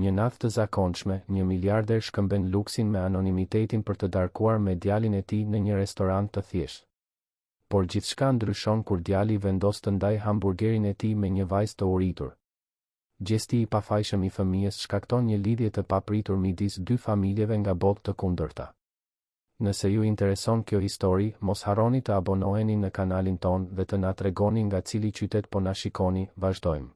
Një natë të zakonshme, një miliarder shkëmben luksin me anonimitetin për të darkuar me djalin e tij në një restorant të thjeshtë. Por gjithçka ndryshon kur djali vendos të ndaj hamburgerin e tij me një vajzë të uritur. Gjesti i pafajshëm i fëmijës shkakton një lidhje të papritur midis dy familjeve nga botë të kundërta. Nëse ju intereson kjo histori, mos harroni të abonoheni në kanalin ton dhe të na tregoni nga cili qytet po na shikoni. Vazhdojmë.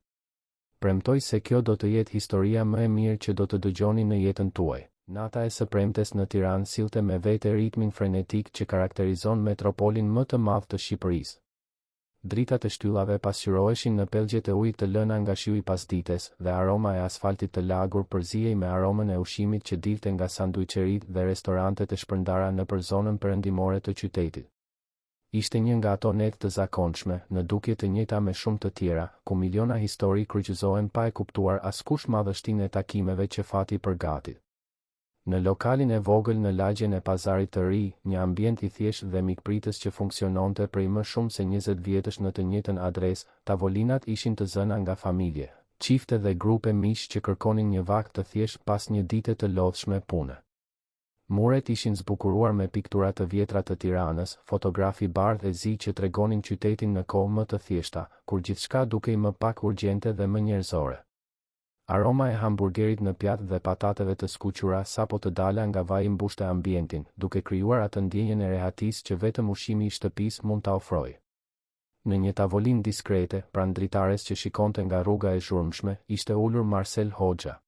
Premtoj se kjo do të jetë historia më e mirë që do të dëgjoni në jetën tuaj. Nata e së premtes në Tiranë sillte me vete ritmin frenetik që karakterizon metropolin më të madh të Shqipërisë. Dritat e shtyllave pasqyroheshin në pellgjet e ujit të lëna nga shiu i pasdites dhe aroma e asfaltit të lagur përzihej me aromën e ushqimit që dilte nga sanduiçeritë dhe restorantet e shpërndara nëpër zonën perëndimore të qytetit. Ishte një nga ato netë të zakonshme, në dukje të njëjta me shumë të tjera, ku miliona histori kryqëzohen pa e kuptuar askush madhështinë e takimeve që fati përgatit. Në lokalin e vogël në lagjen e pazarit të ri, një ambient i thjeshtë dhe mikpritës që funksiononte prej më shumë se 20 vjetësh në të njëjtën adresë, tavolinat ishin të zëna nga familje, çifte dhe grupe miq që kërkonin një vakt të thjeshtë pas një dite të lodhshme pune. Muret ishin zbukuruar me piktura të vjetra të Tiranës, fotografi bardhë e zi që tregonin qytetin në kohë më të thjeshta, kur gjithçka dukej më pak urgjente dhe më njerëzore. Aroma e hamburgerit në pjatë dhe patateve të skuqura sapo të dala nga vaji mbushte ambientin, duke krijuar atë ndjenjën e rehatisë që vetëm ushqimi i shtëpisë mund ta ofrojë. Në një tavolinë diskrete, pranë dritares që shikonte nga rruga e zhurmshme, ishte ulur Marcel Hoxha.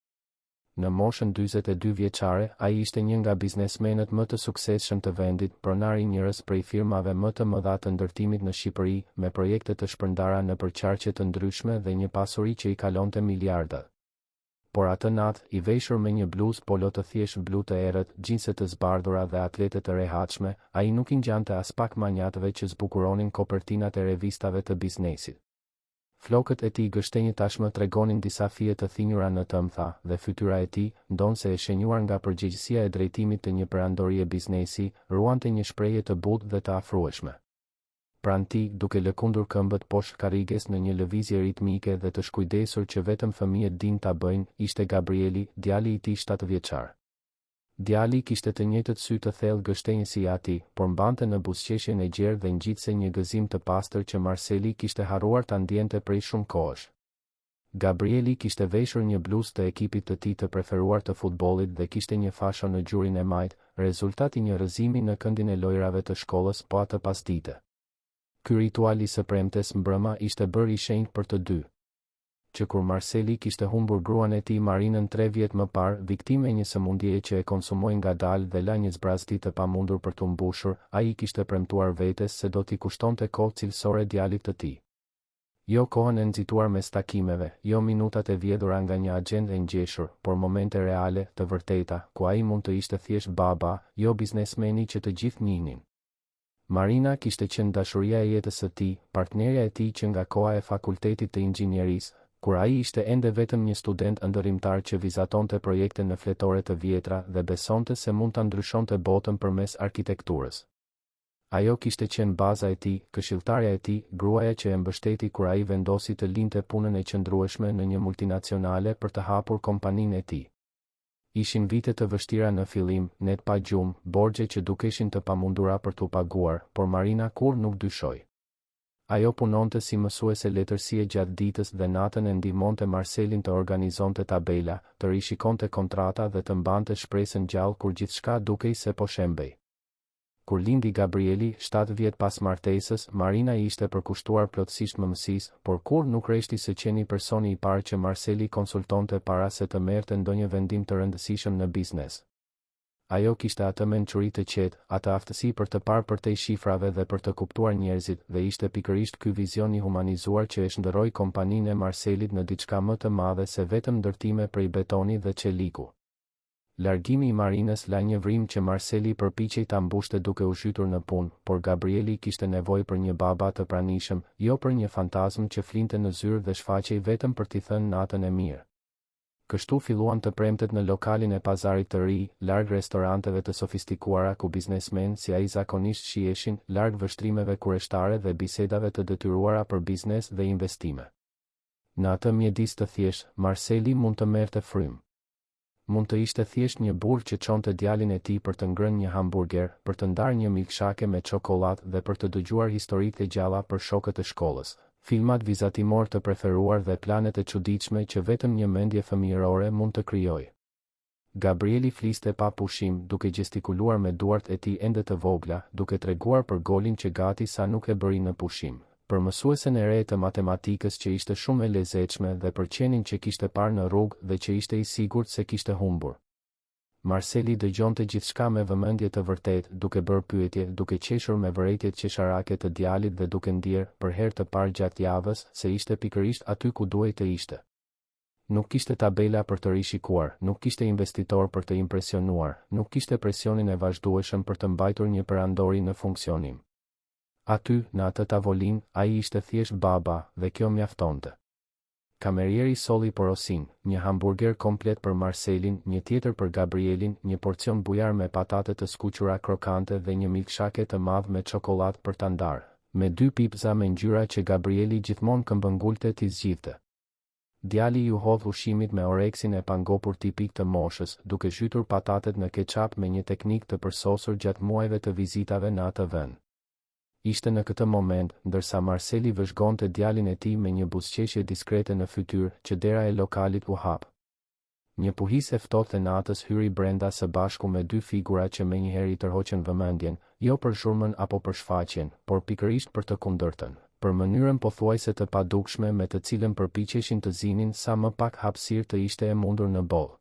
Në moshën 42 vjeçare, ai ishte një nga biznesmenët më të suksesshëm të vendit, pronar i njërës prej firmave më të mëdha të ndërtimit në Shqipëri, me projekte të shpërndara në përqarqe të ndryshme dhe një pasuri që i kalonte miliardat. Por atë natë, i veshur me një bluzë polo të thjeshtë blu të errët, xhinse të zbardhura dhe atlete të rehatshme, ai nuk i ngjante as pak manjatëve që zbukuronin kopertinat e revistave të biznesit. Flokët e tij gështenjë tashmë tregonin disa fije të thinjura në tëmtha, dhe fytyra e tij, ndonse e shenjuar nga përgjegjësia e drejtimit të një perandorie biznesi, ruante një shprehje të butë dhe të afrueshme. Pranë tij, duke lëkundur këmbët poshtë karriges në një lëvizje ritmike dhe të shkujdesur që vetëm fëmijët din ta bëjnë, ishte Gabrieli, djali i tij 7 vjeçar. Djali kishte të njëjtët sy të thellë gështenjë si ati, por mbante në buzëqeshjen e gjerë dhe ngjitse një gëzim të pastër që Marceli kishte harruar ta ndjente prej shumë kohësh. Gabrieli kishte veshur një bluzë të ekipit të tij të preferuar të futbollit dhe kishte një fasho në gjurin e majt, rezultati një rrëzimi në këndin e lojrave të shkollës po atë pasdite. Ky ritual i së premtes mbrëma ishte bërë i shenjtë për të dy. Që kur Marceli kishte humbur gruan e tij Marinën 3 vjet më parë, viktimë e një sëmundjeje që e konsumoi ngadalë dhe la një zbrazdi të pamundur për t'u mbushur, ai kishte premtuar vetes se do t'i kushtonte kohë cilësore djalit të tij. Jo kohën e nxituar mes takimeve, jo minutat e vjedhura nga një agjendë e ngjeshur, por momente reale, të vërteta, ku ai mund të ishte thjesht baba, jo biznesmeni që të gjithë njihnin. Marina kishte qenë dashuria e jetës së tij, partnerja e tij që nga koha e fakultetit të inxhinierisë, kur ai ishte ende vetëm një student ndërrimtar që vizatonte projekte në fletore të vjetra dhe besonte se mund ta ndryshonte botën përmes arkitekturës. Ajo kishte qenë baza e tij, këshilltarja e tij, gruaja që e mbështeti kur ai vendosi të linte punën e qëndrueshme në një multinacionale për të hapur kompaninë e tij. Ishin vite të vështira në fillim, net pa gjumë, borxhe që dukeshin të pamundura për t'u paguar, por Marina kur nuk dyshoi. Ajo punonte si mësuese letërsie gjatë ditës dhe natën e ndihmonte Marcelin të organizonte tabela, të rishikonte kontrata dhe të mbante shpresën gjallë kur gjithçka dukej se po shembej. Kur lindi Gabrieli, 7 vjet pas martesës, Marina i ishte përkushtuar plotësisht mëmësisë, por kur nuk reshti se qeni personi i parë që Marceli konsultonte para se të merrte ndonjë vendim të rëndësishëm në biznes. Ajo kishte atë mençuri të qetë, atë aftësi për të parë përtej shifrave dhe për të kuptuar njerëzit, dhe ishte pikërisht ky vizion i humanizuar që e shndërroi kompaninë e Marcelit në diçka më të madhe se vetëm ndërtime prej betoni dhe çeliku. Largimi i Marinës la një vrim që Marceli përpiqej ta mbushte duke u zhytur në punë, por Gabrieli kishte nevojë për një baba të pranishëm, jo për një fantazm që flinte në zyrë dhe shfaqej vetëm për t'i thënë natën e mirë. Kështu filluan të premtet në lokalin e pazarit të ri, larg restoranteve të sofistikuara ku biznesmen si ai zakonisht shiheshin, larg vështrimeve kurioztare dhe bisedave të detyruara për biznes dhe investime. Në atë mjedis të thjeshtë, Marceli mund të merrte frymë. Mund të ishte thjesht një burr që çonte djalin e tij për të ngrënë një hamburger, për të ndarë një milkshake me çokoladë dhe për të dëgjuar historitë e gjalla për shokët e shkollës, filmat vizatimor të preferuar dhe planet e çuditshme që vetëm një mendje fëmijërore mund të krijojë. Gabrieli fliste pa pushim, duke gestikuluar me duart e tij ende të vogla, duke treguar për golin që gati sa nuk e bëri në pushim, për mësuesen e re të matematikës që ishte shumë e lezetshme dhe për qenin që kishte parë në rrugë dhe që ishte i sigurt se kishte humbur. Marceli dëgjonte gjithçka me vëmendje të vërtetë, duke bërë pyetje, duke qeshur me vërejtjet qesharake të djalit dhe duke ndier, për herë të parë gjatë javës, se ishte pikërisht aty ku duhej të ishte. Nuk kishte tabela për të rishikuar, nuk kishte investitor për të impresionuar, nuk kishte presionin e vazhdueshëm për të mbajtur një perandori në funksionim. Aty, në atë tavolinë, ai ishte thjesht baba, dhe kjo mjaftonte. Kamerieri solli porosin, një hamburger komplet për Marcelin, një tjetër për Gabrielin, një porcion bujar me patate të skuqura krokante dhe një milkshake të madh me çokoladë për ta ndarë, me 2 pipza me ngjyra që Gabrieli gjithmonë këmbëngulte t'i zgjidhte. Djali ju hodh ushqimit me oreksin e pangopur tipik të moshës, duke zhytur patatet në keqap me një teknikë të përsosur gjatë muajve të vizitave në atë vend. Ishte në këtë moment, ndërsa Marceli vëzhgonte djalin e tij me një buzëqeshje diskrete në fytyrë, që dera e lokalit u hap. Një puhis e ftohtë e natës hyri brenda së bashku me 2 figura që menjëherë i tërhoqën vëmendjen, jo për zhurmën apo për shfaqjen, por pikërisht për të kundërtën, për mënyrën pothuajse të padukshme me të cilën përpiqeshin të zinin sa më pak hapësirë të ishte e mundur në boll.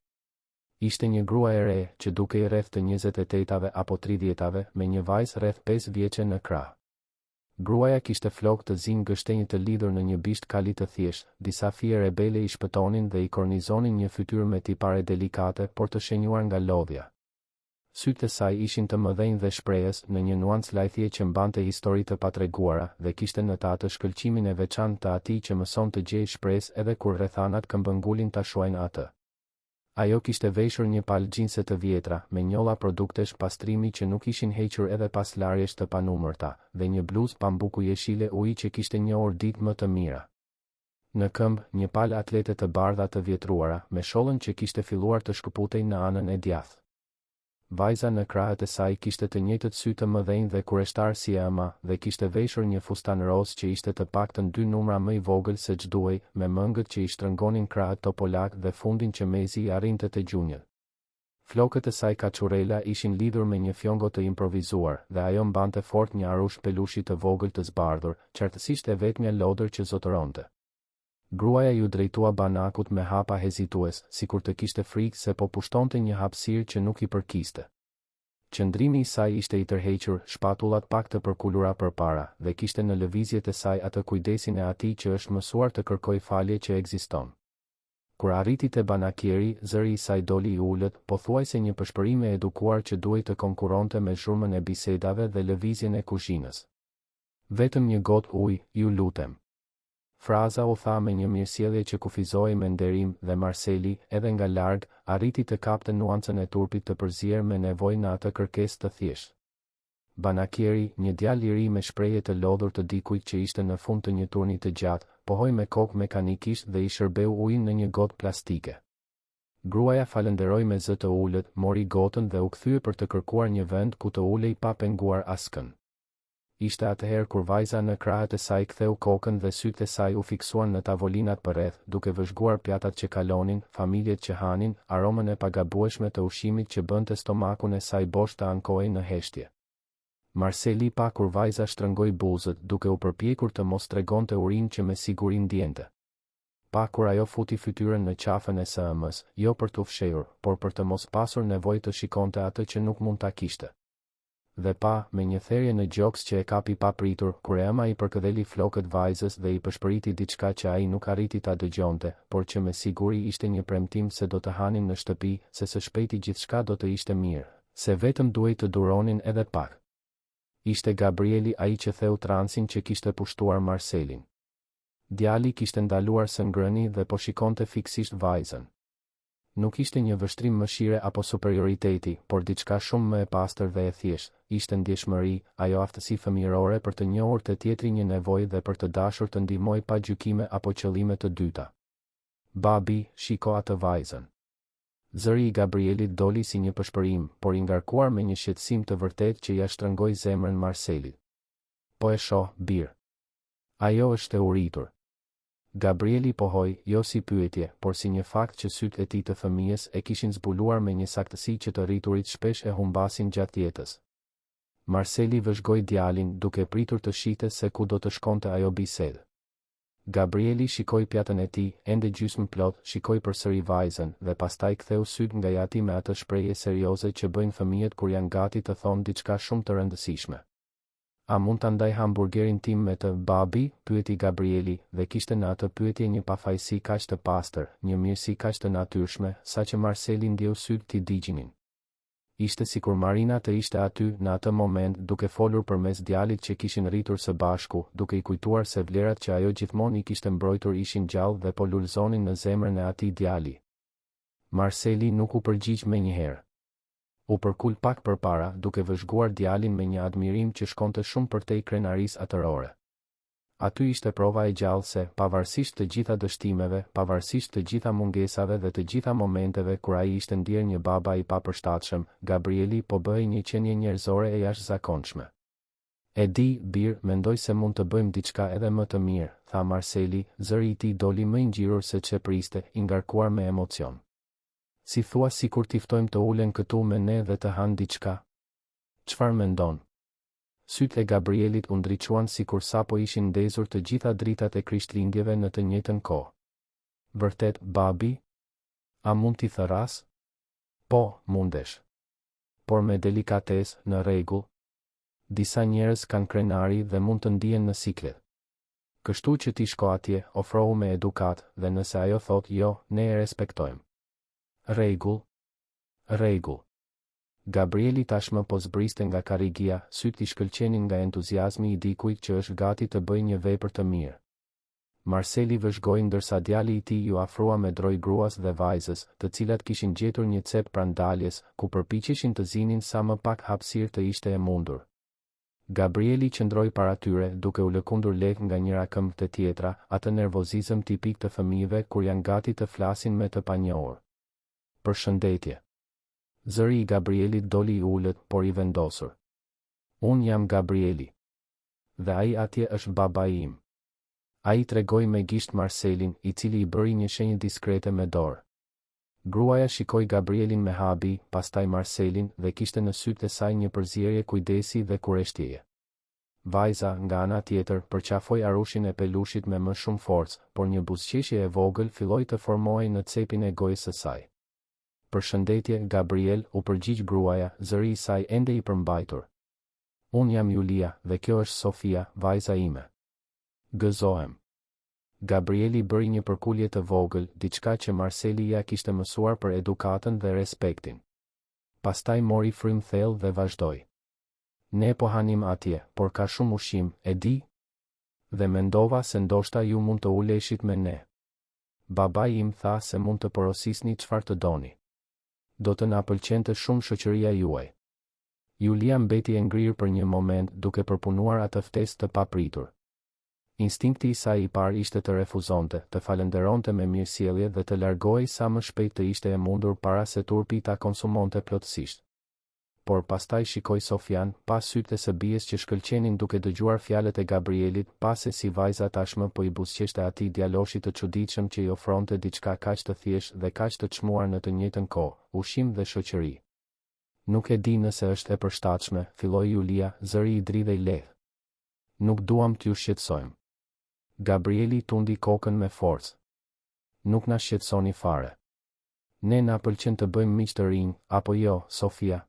Ishte një grua e re, që dukej rreth të 28-ave apo 30-ave, me një vajzë rreth 5 vjeçe në krah. Gruaja kishte flokë të zinj gështenjë të lidhur në një bisht kali të thjeshtë, disa fije rebele i shpëtonin dhe i kornizonin një fytyrë me tipare delikate por të shenjuar nga lodhja. Sytë e saj ishin të mëdhenj dhe shprehës, në një nuancë lajthje që mbante histori të patreguara dhe kishte në ta atë shkëlqimin e veçantë të atij që mëson të gjejë shpresë edhe kur rrethanat këmbëngulin ta shohin atë. Ajo kishte veshur një palë xhinse të vjetra, me njolla produktesh pastrimi që nuk ishin hequr edhe pas larjesh të panumërta, dhe një bluzë pambuku jeshile uji që kishte njohur ditë më të mira. Në këmbë, një palë atlete të bardha të vjetruara, me shollën që kishte filluar të shkëputej në anën e djathtë. Vajza në krahët e saj kishte të njëjtët sy të mëdhenj dhe kureshtar si e ema, dhe kishte veshur një fustan roz që ishte të paktën 2 numra më i vogël se ç'duhej, me mëngët që i shtrëngonin krahët topolak dhe fundin që mezi i arrinte te gjunjët. Flokët e saj kaçurela ishin lidhur me një fjongo të improvizuar, dhe ajo mbante fort një arush pelushi të vogël të zbardhur, qartësisht e vetmja lodër që zotëronte. Gruaja ju drejtua banakut me hapa hezitues, sikur të kishte frikë se po pushtonte një hapësirë që nuk i përkiste. Qëndrimi i saj ishte i tërhequr, shpatullat pak të përkulura përpara, dhe kishte në lëvizjet e saj atë kujdesin e atij që është mësuar të kërkojë falje që ekziston. Kur arriti te banakieri, zëri i saj doli i ulët, pothuajse një përshpërim e edukuar që duhej të konkuronte me zhurmën e bisedave dhe lëvizjen e kuzhinës. Vetëm një gotë ujë, ju lutem. Fraza u tha me një mirësjellje që kufizoi me nderim dhe Marceli, edhe nga larg, arriti të kapte nuancën e turpit të përzier me nevojë në atë kërkesë të thjeshtë. Banakieri, një djalë i ri me shprehje të lodhur të dikujt që ishte në fund të një turni të gjatë, pohoi me kokë mekanikisht dhe i shërbeu ujin në një gotë plastike. Gruaja falenderoi me zë të ulët, mori gotën dhe u kthye për të kërkuar një vend ku të ulej pa penguar askën. Ishte atëherë kur vajza në krahët e saj ktheu kokën dhe sytë e saj u fiksuan në tavolinat përreth, duke vëzhguar pjatat që kalonin, familjet që hanin, aromën e pagabueshme të ushqimit që bënte stomakun e saj bosh të ankohej në heshtje. Marceli pa kur vajza shtrëngoi buzët, duke u përpjekur të mos tregonte urinë që me siguri ndjente. Pa kur ajo futi fytyrën në qafën e së ëmës, jo për t'u fshehur, por për të mos pasur nevojë të shikonte atë që nuk mund ta kishte. Dhe pa, me një therje në gjoks që e kapi pa pritur, kur ema i përkëdheli flokët vajzës dhe i përshpëriti diçka që ai nuk arriti ta dëgjonte, por që me siguri ishte një premtim se do të hanin në shtëpi, se së shpejti gjithçka do të ishte mirë, se vetëm duhej të duronin edhe pak. Ishte Gabrieli ai që theu transin që kishte pushtuar Marcelin. Djali kishte ndaluar së ngrëni dhe po shikonte fiksisht vajzën. Nuk ishte një vështrim mëshire apo superioriteti, por diçka shumë më e pastër dhe e thjeshtë, ishte ndjeshmëri, ajo aftësi fëmijërore për të njohur te tjetri një nevojë dhe për të dashur të ndihmoj pa gjykime apo qëllime të dyta. Babi, shiko atë vajzën. Zëri i Gabrielit doli si një pëshpërim, por i ngarkuar me një shqetësim të vërtet që ja shtrëngoi zemrën Marselit. Po e shoh, bir. Ajo është e uritur. Gabrieli pohoi, jo si pyetje, por si një fakt që sytë e tij të fëmijës e kishin zbuluar me një saktësi që të rriturit shpesh e humbasin gjatë jetës. Marseli vëzhgoi djalin, duke pritur të shihte se ku do të shkonte ajo bisedë. Gabrieli shikoi pjatën e tij, ende gjysmë plot, shikoi përsëri vajzën dhe pastaj ktheu syt nga jati me atë shprehje serioze që bëjnë fëmijët kur janë gati të thonë diçka shumë të rëndësishme. A mund ta ndaj hamburgerin tim me të, babi? Pyeti Gabrieli, dhe kishte në atë pyetje një pafajësi kaq të pastër, një mirësi kaq të natyrshme, saqë Marseli ndjeu syt t'i digjinin. Ishte sikur Marina të ishte aty në atë moment duke folur përmes djalit që kishin rritur së bashku, duke i kujtuar se vlerat që ajo gjithmonë i kishte mbrojtur ishin gjallë dhe po lulëzonin në zemrën e atij djali. Marseli nuk u përgjigj menjëherë. U përkul pak përpara, duke vëzhguar djalin me një admirim që shkonte shumë përtej krenarisë atërore. Aty ishte prova e gjallë se, pavarësisht të gjitha dështimeve, pavarësisht të gjitha mungesave dhe të gjitha momenteve kur ai ishte ndier një baba i papërshtatshëm, Gabrieli po bëhej një qenie njerëzore e jashtëzakonshme. E di, bir, mendoj se mund të bëjmë diçka edhe më të mirë, tha Marseli, zëri i tij doli më i ngjirur se çepriste, i ngarkuar me emocion. Si thua sikur t'i ftojmë të ulen këtu me ne dhe të hanë diçka? Çfarë mendon? Sytë e Gabrielit u ndriçuan sikur sapo ishin ndezur të gjitha dritat e Krishtlindjeve në të njëjtën kohë. Vërtet, babi? A mund t'i thëras? Po, mundesh. Por me delikatesë, në rregull. Disa njerëz kanë krenari dhe mund të ndihen në siklet. Kështu që ti shko atje, ofrohu me edukat, dhe nëse ajo thot jo, ne e respektojmë. Rregull. Rregull. Gabrieli tashmë po zbriste nga karrigia, syt i shkëlqenin nga entuziazmi i dikujt që është gati të bëjë një vepër të mirë. Marseli vëzhgoi ndërsa djali i tij ju afrua me droj gruas dhe vajzës, të cilat kishin gjetur një cep pranë daljes, ku përpiqeshin të zinin sa më pak hapësirë të ishte e mundur. Gabrieli qëndroi para tyre, duke u lëkundur lehtë nga njëra këmbë te tjetra, atë nervozizëm tipik të fëmijëve kur janë gati të flasin me të panjohur. Përshëndetje. Zëri i Gabrielit doli i ulët, por i vendosur. Unë jam Gabrieli. Dhe ai atje është babai im. Ai tregoi me gisht Marselin, i cili i bëri një shenjë diskrete me dorë. Gruaja shikoi Gabrielin me habi, pastaj Marselin, dhe kishte në sytë e saj një përzierje kujdesi dhe kureshtjeje. Vajza, nga ana tjetër, përqafoi arushin e pelushit me më shumë forcë, por një buzëqeshje e vogël filloi të formohej në cepin e gojës së saj. Përshëndetje, Gabriel, u përgjigj gruaja, zëri i saj ende i përmbajtur. Unë jam Julia, dhe kjo është Sofia, vajza ime. Gëzohem. Gabrieli bëri një përkulje të vogël, diçka që Marseli ja kishte mësuar për edukatën dhe respektin. Pastaj mori frym thellë dhe vazhdoi. Ne po hanim atje, por ka shumë ushqim, e di? Dhe mendova se ndoshta ju mund të uleshit me ne. Babai im tha se mund të porosisni çfarë të doni. Do të na pëlqente shumë shoqëria juaj. Julia mbeti e ngrirë për një moment, duke përpunuar atë ftesë të papritur. Instinkti i saj i parë ishte të refuzonte, të falenderonte me mirësjellje dhe të largohej sa më shpejt të ishte e mundur para se turpi ta konsumonte plotësisht. Por pastaj shikoi Sofian, pas sytë së bijes që shkëlqenin duke dëgjuar fjalët e Gabrielit, pas se si vajza tashmë po i buzëqeshte atij djaloshit të çuditshëm që i ofronte diçka kaq të thjeshtë dhe kaq të çmuar në të njëjtën kohë, ushqim dhe shoqëri. Nuk e di nëse është e përshtatshme, filloi Julia, zëri i dridhej lehtë. Nuk duam t'ju shqetësojmë. Gabrieli tundi kokën me forcë. Nuk na shqetësoni fare. Ne na pëlqen të bëjmë miq të rinj, apo jo, Sofia?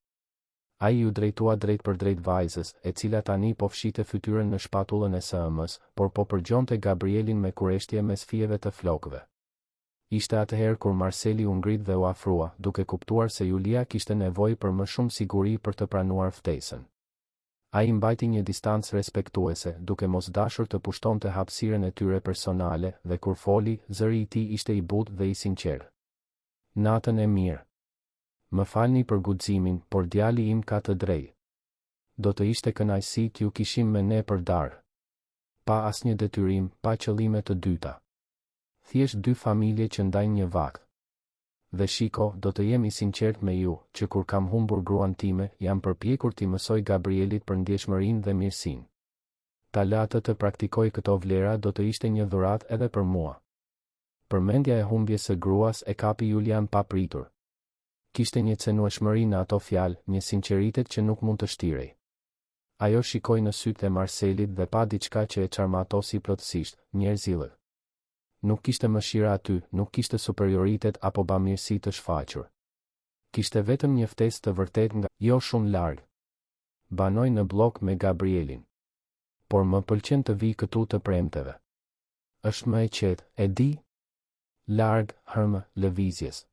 Ai ju drejtua drejt për drejt vajzës, e cila tani po fshite fytyrën në shpatullën e sëmës, por po përgjonte Gabrielin me kureshtje mes fijeve të flokëve. Ishte atëherë kur Marseli u ngrit dhe u afrua, duke kuptuar se Julia kishte nevojë për më shumë siguri për të pranuar ftesën. Ai mbajti një distancë respektuese, duke mos dashur të pushtonte hapësirën e tyre personale, dhe kur foli, zëri i tij ishte i butë dhe i sinqertë. Natën e mirë. Më falni për guximin, por djali im ka të drejtë. Do të ishte kënaqësi t'ju kishim me ne për darë. Pa asnjë detyrim, pa qëllime të dyta. Thjesht dy familje që ndajnë një vakt. Dhe shiko, do të jem i sinqert me ju, që kur kam humbur gruan time, jam përpjekur t'i mësoj Gabrielit për ndjeshmërinë dhe mirësinë. Ta latë të praktikoj këto vlera do të ishte një dhuratë edhe për mua. Përmendja e humbjes së gruas e kapi Julian pa pritur. Kishte një cenueshmëri në ato fjalë, një sinqeritet që nuk mund të shtirej. Ajo shikoi në sytë e Marselit dhe pa diçka që e çarmatosi plotësisht, njerëzillë. Nuk kishte mëshira aty, nuk kishte superioritet apo bamirësi të shfaqur. Kishte vetëm një ftesë të vërtet nga jo shumë larg. Banoj në blok me Gabrielin. Por më pëlqen të vi këtu të premteve. Është më e qetë, e di? Larg, hërmë, lëvizjes.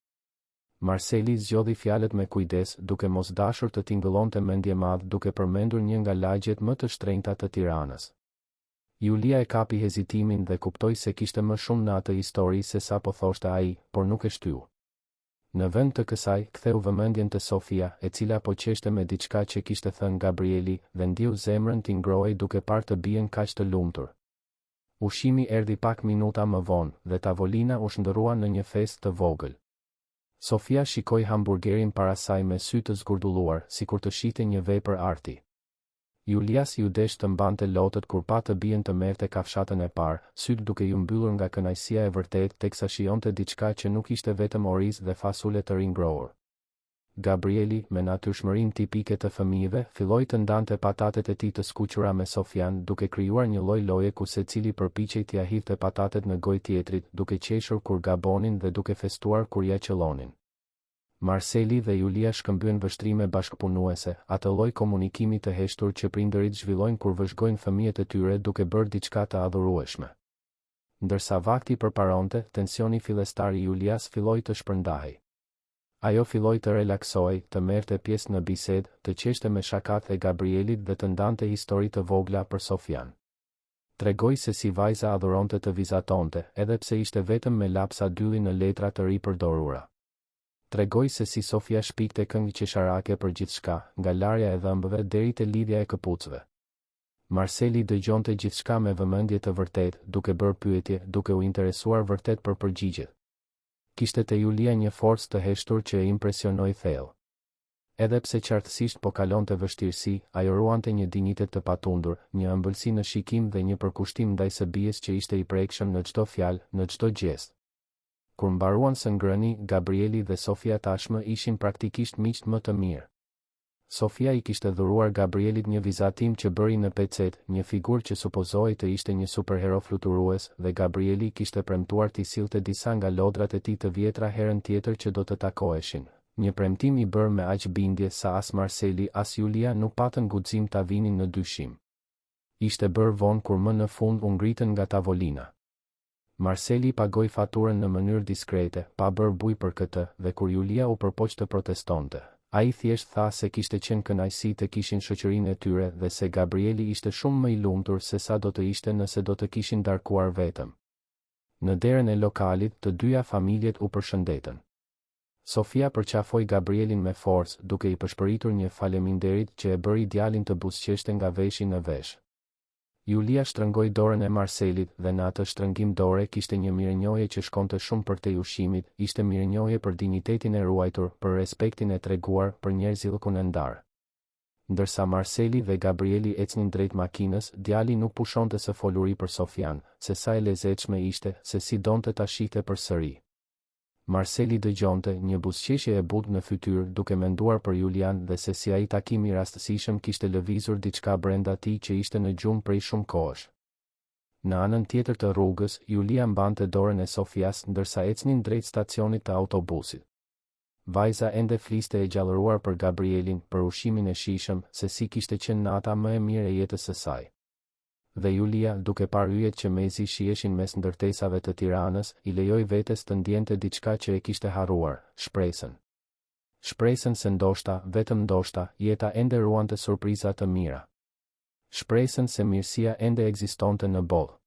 Marceli zgjodhi fjalët me kujdes, duke mos dashur të tingëllonte mendje madh duke përmendur një nga lagjet më të shtrenjta të Tiranës. Julia e kapi hezitimin dhe kuptoi se kishte më shumë në atë histori se sa po thoshte ai, por nuk e shtyu. Në vend të kësaj, ktheu vëmendjen te Sofia, e cila po qeshte me diçka që kishte thënë Gabrieli, dhe ndiu zemrën t'i ngrohej duke parë të bien kaq të lumtur. Ushqimi erdhi pak minuta më vonë dhe tavolina u shndërrua në një festë të vogël. Sofia shikoi hamburgerin para saj me sy të zgurdulluar, sikur të shihte një vepër arti. Julias ju desh të mbante lotët kur pa të bien të merrte kafshatën e parë, sytë duke ju mbyllur nga kënaqësia e vërtetë teksa shijonte diçka që nuk ishte vetëm oriz dhe fasule të ringrohur. Gabrieli, me natyrshmërinë tipike të fëmijëve, filloi të ndante patatet e tij të skuqura me Sofian, duke krijuar një lloj loje ku secili përpiqej t'ia hidhte patatet në gojë tjetrit, duke qeshur kur gabonin dhe duke festuar kur ja qellonin. Marceli dhe Julia shkëmbyen vështrime bashkëpunuese, atë lloj komunikimi të heshtur që prindërit zhvillojnë kur vëzhgojnë fëmijët e tyre duke bërë diçka të adhurueshme. Ndërsa vakti përparonte, tensioni fillestar i Julias filloi të shpërndahej. Ajo filloi të relaksohej, të merrte pjesë në bisedë, të qeshte me shakat e Gabrielit dhe të ndante histori të vogla për Sofian. Tregoi se si vajza adhuronte të vizatonte, edhe pse ishte vetëm me lapsa dylli në letra të ripërdorura. Tregoi se si Sofia shpikte këngë qesharake për gjithçka, nga larja e dhëmbëve deri te lidhja e këpucëve. Marceli dëgjonte gjithçka me vëmendje të vërtetë, duke bërë pyetje, duke u interesuar vërtet për përgjigjet. Kishte te Julia një forcë të heshtur që e impresionoi thellë. Edhe pse qartësisht po kalonte vështirësi, ajo ruante një dinjitet të patundur, një ëmbëlsi në shikim dhe një përkushtim ndaj së bijes që ishte i prekshëm në çdo fjalë, në çdo gjest. Kur mbaruan së ngrëni, Gabrieli dhe Sofia tashmë ishin praktikisht miqtë më të mirë. Sofia i kishte dhuruar Gabrielit një vizatim që bëri në pecet, një figurë që supozohej të ishte një superhero fluturues, dhe Gabrieli kishte premtuar t'i sillte disa nga lodrat e tij të vjetra herën tjetër që do të takoheshin. Një premtim i bërë me aq bindje sa as Marceli as Julia nuk patën guxim ta vinin në dyshim. Ishte bërë vonë kur më në fund u ngritën nga tavolina. Marceli pagoi faturën në mënyrë diskrete, pa bërë bujë për këtë, dhe kur Julia u përpoq të protestonte, ai thjesht tha se kishte qenë kënaqësi të kishin shoqërinë e tyre dhe se Gabrieli ishte shumë më i lumtur se sa do të ishte nëse do të kishin ndarkuar vetëm. Në derën e lokalit, të dyja familjet u përshëndetën. Sofia përqafoi Gabrielin me forcë, duke i përshpëritur një faleminderit që e bëri djalin të buzëqeshte nga veshi në vesh. Julia shtrëngoi dorën e Marcelit dhe në atë shtrëngim dore kishte një mirënjohje që shkonte shumë përtej ushqimit, ishte mirënjohje për dinjitetin e ruajtur, për respektin e treguar, për njerëzillëkun e ndarë. Ndërsa Marceli dhe Gabrieli ecnin drejt makinës, djali nuk pushonte së foluri për Sofian, se sa e lezetshme ishte, se si donte ta shihte përsëri. Marceli dëgjonte një buzëqeshje e butë në fytyrë duke menduar për Julian dhe se si ai takimi i rastësishëm kishte lëvizur diçka brenda tij që ishte në gjumë prej shumë kohësh. Në anën tjetër të rrugës, Julia mbante dorën e Sofias ndërsa ecnin drejt stacionit të autobusit. Vajza ende fliste e gjallëruar për Gabrielin, për ushqimin e shijshëm, se si kishte qenë nata më e mirë e jetës së saj. Dhe Julia, duke parë yjet që mezi shieshin mes ndërtesave të Tiranës, i lejoi vetes të ndjente diçka që e kishte harruar, shpresën. Shpresën se ndoshta, vetëm ndoshta, jeta ende ruante surpriza të mira. Shpresën se mirësia ende ekzistonte në botë.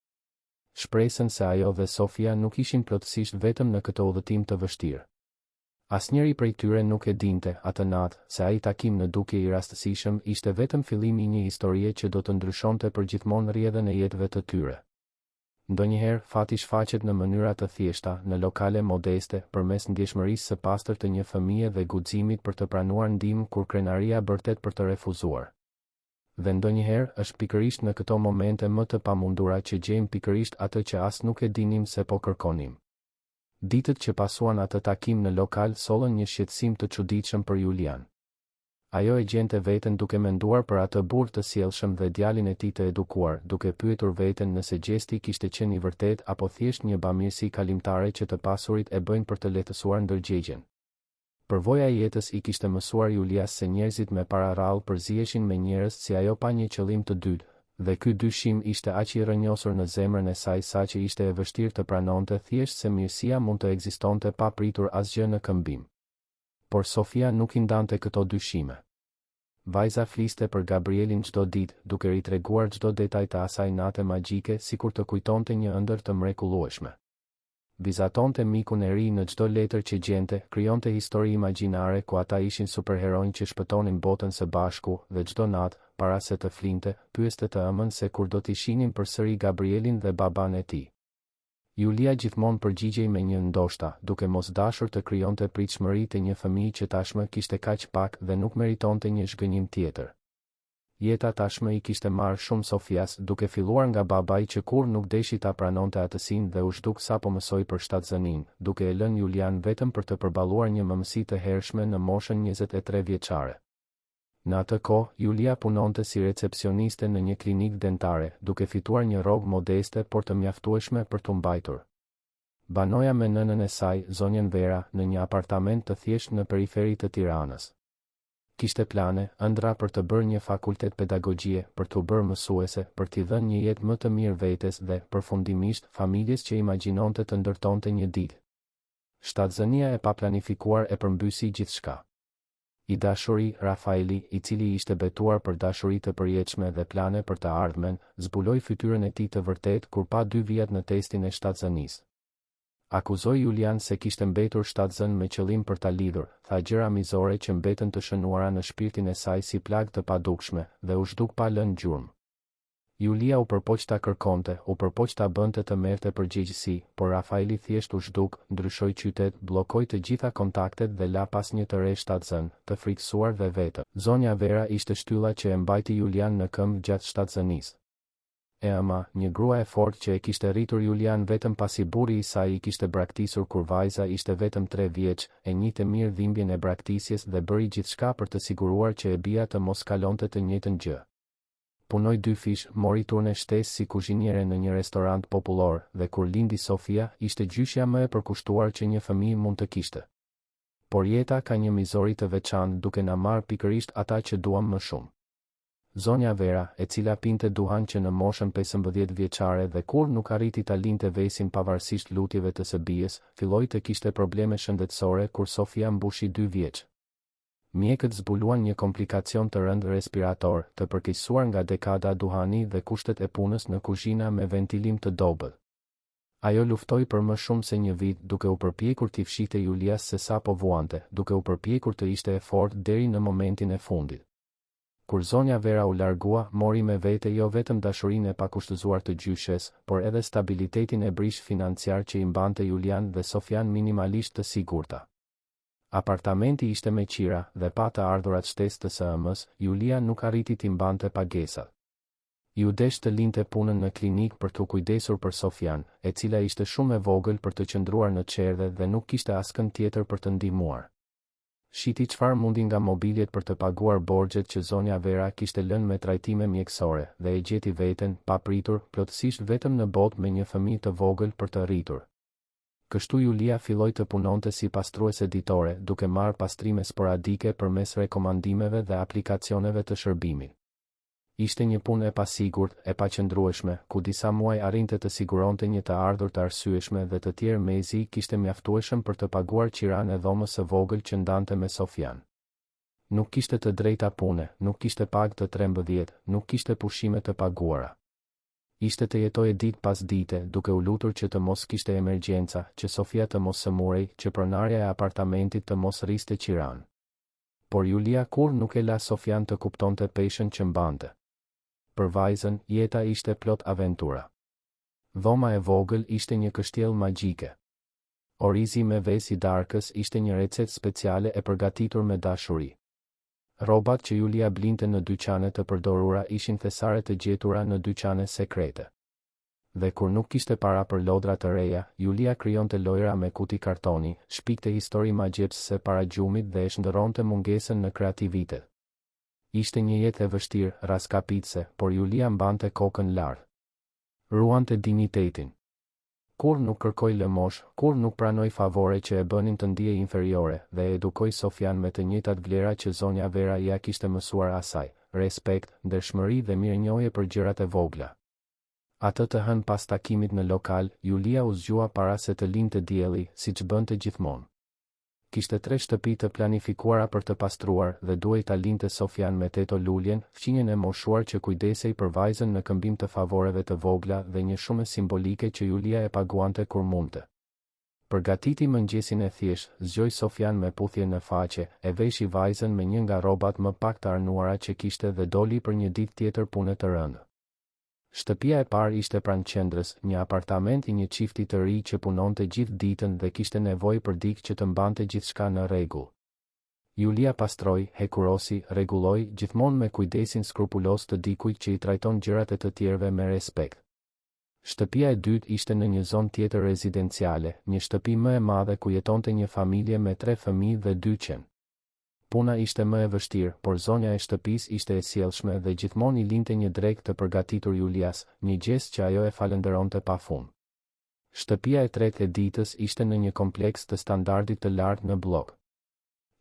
Shpresën se ajo dhe Sofia nuk ishin plotësisht vetëm në këtë udhëtim të vështirë. Asnjëri prej tyre nuk e dinte atë natë se ai takim në dukje i rastësishëm ishte vetëm fillimi i një historie që do të ndryshonte përgjithmonë rrjedhën e jetëve të tyre. Ndonjëherë fati shfaqet në mënyra të thjeshta, në lokale modeste, përmes ndjeshmërisë së pastër të një fëmie dhe guximit për të pranuar ndihmë kur krenaria bërtet për të refuzuar. Dhe ndonjëherë është pikërisht në këto momente më të pamundura që gjejmë pikërisht atë që as nuk e dinim se po kërkonim. Ditët që pasuan atë takim në lokal sollën një shqetësim të çuditshëm për Julian. Ajo e gjente veten duke menduar për atë burr të sjellshëm dhe djalin e tij të edukuar, duke pyetur veten nëse gjesti kishte qenë i vërtet apo thjesht një bamirësi kalimtare që të pasurit e bëjnë për të lehtësuar ndërgjegjen. Përvoja e jetës i kishte mësuar Julias se njerëzit me para rrallë përziheshin me njerëz si ajo pa një qëllim të dytë, dhe ky dyshim ishte aq i rrënjosur në zemrën e saj saqë ishte e vështirë të pranonte thjesht se mirësia mund të ekzistonte pa pritur asgjë në këmbim. Por Sofia nuk i ndante këto dyshime. Vajza fliste për Gabrielin çdo ditë, duke ritreguar çdo detaj të asaj nate magjike sikur të kujtonte një ëndër të mrekullueshme. Vizatonte mikun e ri në çdo letër që gjente, krijonte histori imagjinare ku ata ishin superheronj që shpëtonin botën së bashku, dhe çdo natë, para se të flinte, pyeste të ëmën se kur do t'i shihnin përsëri Gabrielin dhe baban e tij. Julia gjithmonë përgjigjej me një ndoshta, duke mos dashur të krijonte pritshmëri të një fëmijë që tashmë kishte kaq pak dhe nuk meritonte një zhgënjim tjetër. Jeta tashmë i kishte marrë shumë Sofias, duke filluar nga babai që kur nuk deshi ta pranonte atësinë dhe u zhduk sapo mësoi për shtatzënin, duke e lënë Julian vetëm për të përballuar një mëmësi të hershme në moshën 23 vjeçare. Në atë kohë, Julia punonte si recepcioniste në një klinikë dentare, duke fituar një rrogë modeste por të mjaftueshme për t'u mbajtur. Banoja me nënën e saj, zonjën Vera, në një apartament të thjeshtë në periferi të Tiranës. Kishte plane, ëndra për të bërë një fakultet pedagogjie, për t'u bërë mësuese, për t'i dhënë një jetë më të mirë vetes dhe, përfundimisht, familjes që imagjinonte të ndërtonte një ditë. Shtatzënia e paplanifikuar e përmbysi gjithçka. I dashuri, Rafaeli, i cili ishte betuar për dashuri të përjetshme dhe plane për të ardhmen, zbuloi fytyrën e tij të vërtet kur pa 2 vjet në testin e shtatzënisë. Akuzoi Julian se kishte mbetur shtatzën me qëllim për ta lidhur, tha gjëra mizore që mbetën të shënuara në shpirtin e saj si plagë të padukshme, dhe u zhduk pa lënë gjurmë. Julia u përpoq ta kërkonte, u përpoq ta bënte të merrte përgjegjësi, por Rafaeli thjesht u zhduk, ndryshoi qytet, bllokoi të gjitha kontaktet dhe la pas një të re shtatzën, të frikësuar dhe vetëm. Zonja Vera ishte shtylla që e mbajti Julian në këmbë gjatë shtatzënisë. Emma, një grua e fortë që e kishte rritur Julian vetëm pasi burri i saj i kishte braktisur kur vajza ishte vetëm 3 vjeç, e njihte mirë dhimbjen e braktisjes dhe bëri gjithçka për të siguruar që e bija të mos kalonte të njëjtën gjë. Punoi 2 fish, mori turne shtesë si kuzhiniere në një restorant popullor, dhe kur lindi Sofia, ishte gjyshja më e përkushtuar që një fëmijë mund të kishte. Por jeta ka një mizori të veçantë duke na marrë pikërisht ata që duam më shumë. Zonja Vera, e cila pinte duhan që në moshën 15 vjeçare dhe kur nuk arriti ta linte vesin pavarësisht lutjeve të së bijës, filloi të kishte probleme shëndetësore kur Sofia mbushi 2 vjeç. Mjekët zbuluan një komplikacion të rëndë respirator, të përkeqësuar nga dekada duhani dhe kushtet e punës në kuzhina me ventilim të dobët. Ajo luftoi për më shumë se një vit, duke u përpjekur t'i fshihte Julias se sa po vuante, duke u përpjekur të ishte e fortë deri në momentin e fundit. Kur zonja Vera u largua, mori me vete jo vetëm dashurinë e pakushtëzuar të gjyshes, por edhe stabilitetin e brish financiar që i mbante Julian dhe Sofian minimalisht të sigurta. Apartamenti ishte me qira, dhe pa të ardhurat shtesë të SMs, Julia nuk arriti t'i mbante pagesat. Ju desh të linte punën në klinik për t'u kujdesur për Sofian, e cila ishte shumë e vogël për të qëndruar në çerdhe dhe nuk kishte askën tjetër për të ndihmuar. Shiti çfarë mundi nga mobiljet për të paguar borxhet që zonja Vera kishte lënë me trajtime mjekësore, dhe e gjeti veten, pa pritur, plotësisht vetëm në botë me një fëmijë të vogël për të rritur. Kështu Julia filloi të punonte si pastruese ditore, duke marrë pastrime sporadike përmes rekomandimeve dhe aplikacioneve të shërbimit. Ishte një punë e pasigurt, e paqëndrueshme, ku disa muaj arrinte të siguronte një të ardhur të arsyeshme dhe të tjerë mezi kishte mjaftueshëm për të paguar qiran e dhomës së vogël që ndante me Sofian. Nuk kishte të drejta pune, nuk kishte pagë të 13, nuk kishte pushime të paguara. Ishte të jetoje ditë pas dite, duke u lutur që të mos kishte emergjenca, që Sofia të mos sëmurej, që pronarja e apartamentit të mos rriste qiran. Por Julia kur nuk e la Sofian të kuptonte peshën që mbante. Për vajzën, jeta ishte plot aventura. Dhoma e vogël ishte një kështjell magjike. Orizi me ves i darkës ishte një recetë speciale e përgatitur me dashuri. Rrobat që Julia blinte në dyqane të përdorura ishin thesare të gjetura në dyqane sekrete. Dhe kur nuk kishte para për lodra të reja, Julia krijonte lojra me kuti kartoni, shpikte histori magjepsëse para gjumit dhe e shndërronte mungesën në kreativitet. Ishte një jetë e vështirë, raskapitse, por Julia mbante kokën lart. Ruante dinjitetin. Kur nuk kërkoi lëmosh, kur nuk pranoi favore që e bënin të ndiej inferiore, dhe edukoi Sofian me të njëjtat vlera që zonja Vera ja kishte mësuar asaj: respekt, ndershmëri dhe mirënjohje për gjërat e vogla. Atë të hënë pas takimit në lokal, Julia u zgjua para se të linte dielli, siç bënte gjithmonë. Kishte 3 shtëpi të planifikuara për të pastruar dhe duhej ta linte Sofian me teto luljen, fqinjen e moshuar që kujdesej për vajzën në këmbim të favoreve të vogla dhe një shumë simbolike që Julia e paguante kur mundte. Përgatiti mëngjesin e thjesht, zgjoi Sofian me puthje në faqe, e veshi vajzën me një nga rrobat më pak të arnuara që kishte dhe doli për një ditë tjetër pune të rëndë. Shtëpia e parë ishte pranë qendrës, një apartament I një çifti të ri që punonte gjithë ditën dhe kishte nevojë për dikë që të mbante gjithçka në rregull. Julia pastroi, hekurosi, rregulloi, gjithmonë me kujdesin skrupulos të dikujt që I trajton gjërat e të tjerëve me respekt. Shtëpia e dytë ishte në një zonë tjetër rezidenciale, një shtëpi më e madhe ku jetonte një familje me 3 fëmijë dhe 2 qen. Puna ishte më e vështirë, por zonja e shtëpisë ishte e sjellshme dhe gjithmonë I linte një drekë të përgatitur Julias, një gjest që ajo e falënderonte pafund. Shtëpia e tretë e ditës ishte në një kompleks të standardit të lartë në blok.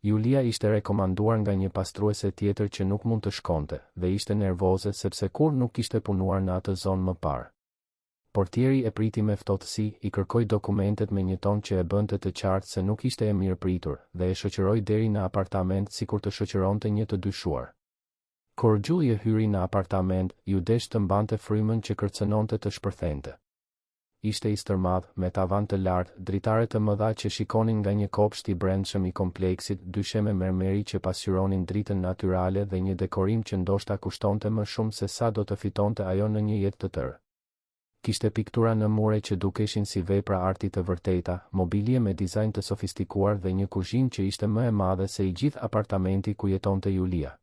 Julia ishte rekomanduar nga një pastruese tjetër që nuk mund të shkonte, dhe ishte nervoze sepse kur nuk kishte punuar në atë zonë më parë. Portieri e priti me ftohtësi, I kërkoi dokumentet me një ton që e bënte të qartë se nuk ishte e mirë pritur, dhe e shoqëroi deri në apartament sikur të shoqëronte një të dyshuar. Kur Julia hyri në apartament, ju desh të mbante frymën që kërcënonte të shpërthente. Ishte I stërmadh, me tavan të lartë, dritare të mëdha që shikonin nga një kopsht I brendshëm I kompleksit, dysheme mermeri që pasqyronin dritën natyrale dhe një dekorim që ndoshta kushtonte më shumë se sa do të fitonte ajo në një jetë të tërë. Kishte piktura në mure që dukeshin si vepra arti të vërteta, mobilje me dizajn të sofistikuar dhe një kuzhinë që ishte më e madhe se I gjithë apartamenti ku jetonte Julia.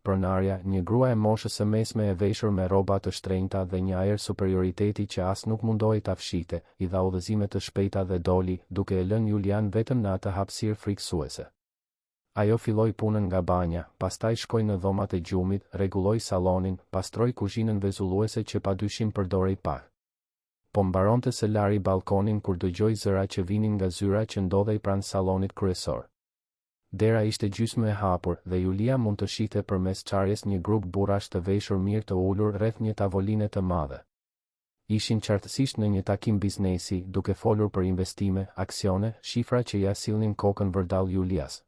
Pronarja, një grua e moshës së mesme e veshur me rroba të shtrenjta dhe një ajër superioriteti që as nuk mundohej ta fshite, I dha udhëzime të shpejta dhe doli, duke e lënë Julian vetëm në atë hapësirë frikësuese. Ajo filloi punën nga banja, pastaj shkoi në dhomat e gjumit, rregulloi sallonin, pastroi kuzhinën vezulluese që padyshim përdorej pak. Po mbaronte se lari balkonin kur dëgjoi zëra që vinin nga zyra që ndodhej pranë sallonit kryesor. Dera ishte gjysmë e hapur dhe Julia mund të shihte përmes çarjes një grup burrash të veshur mirë të ulur rreth një tavoline të madhe. Ishin qartësisht në një takim biznesi, duke folur për investime, aksione, shifra që ja sillnin kokën vërdall Julias.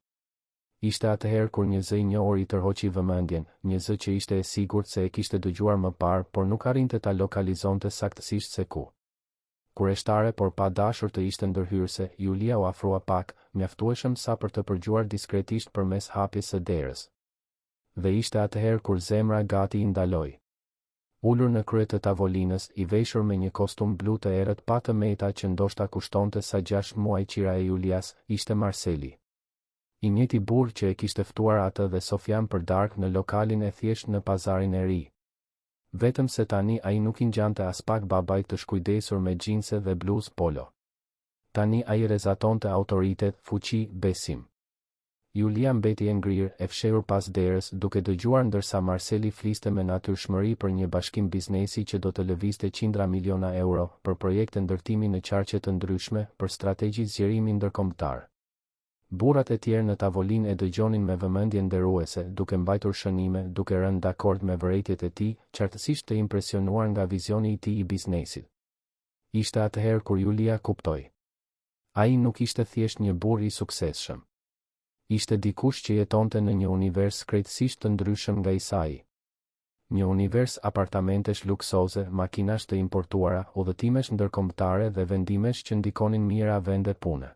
Ishte atëherë kur një zë I njohur I tërhoqi vëmendjen, një zë që ishte e sigurt se e kishte dëgjuar më parë, por nuk arrinte ta lokalizonte saktësisht se ku. Kurioztare por pa dashur të ishte ndërhyrëse, Julia u afrua pak, mjaftueshëm sa për të përgjuar diskretisht përmes hapjes së derës. Dhe ishte atëherë kur zemra gati I ndaloi. Ulur në krye të tavolinës, I veshur me një kostum blu të errët pa të meta që ndoshta kushtonte sa 6 muaj qira e Julias, ishte Marceli. I njëjti burr që e kishte ftuar atë dhe Sofian për darkë në lokalin e thjesht në pazarin e ri. Vetëm se tani ai nuk I ngjante as pak babait të shkujdesur me xhinse dhe bluzë polo. Tani ai rezatonte autoritet, fuqi, besim. Julia mbeti e ngrirë, e fshehur pas derës, duke dëgjuar ndërsa Marceli fliste me natyrshmëri për një bashkim biznesi që do të lëvizte qindra miliona euro, për projekte ndërtimi në qarqe të ndryshme, për strategji zgjerimi ndërkombëtar. Burrat e tjerë në tavolinë e dëgjonin me vëmendje nderuese, duke mbajtur shënime, duke rënë dakord me vërejtjet e tij, qartësisht të impresionuar nga vizioni I tij I biznesit. Ishte atëherë kur Julia kuptoi. Ai nuk ishte thjesht një burr I suksesshëm. Ishte dikush që jetonte në një univers krejtësisht të ndryshëm nga I saj. Një univers apartamentesh luksoze, makinash të importuara, udhëtimesh ndërkombëtare dhe vendimesh që ndikonin mira vende pune.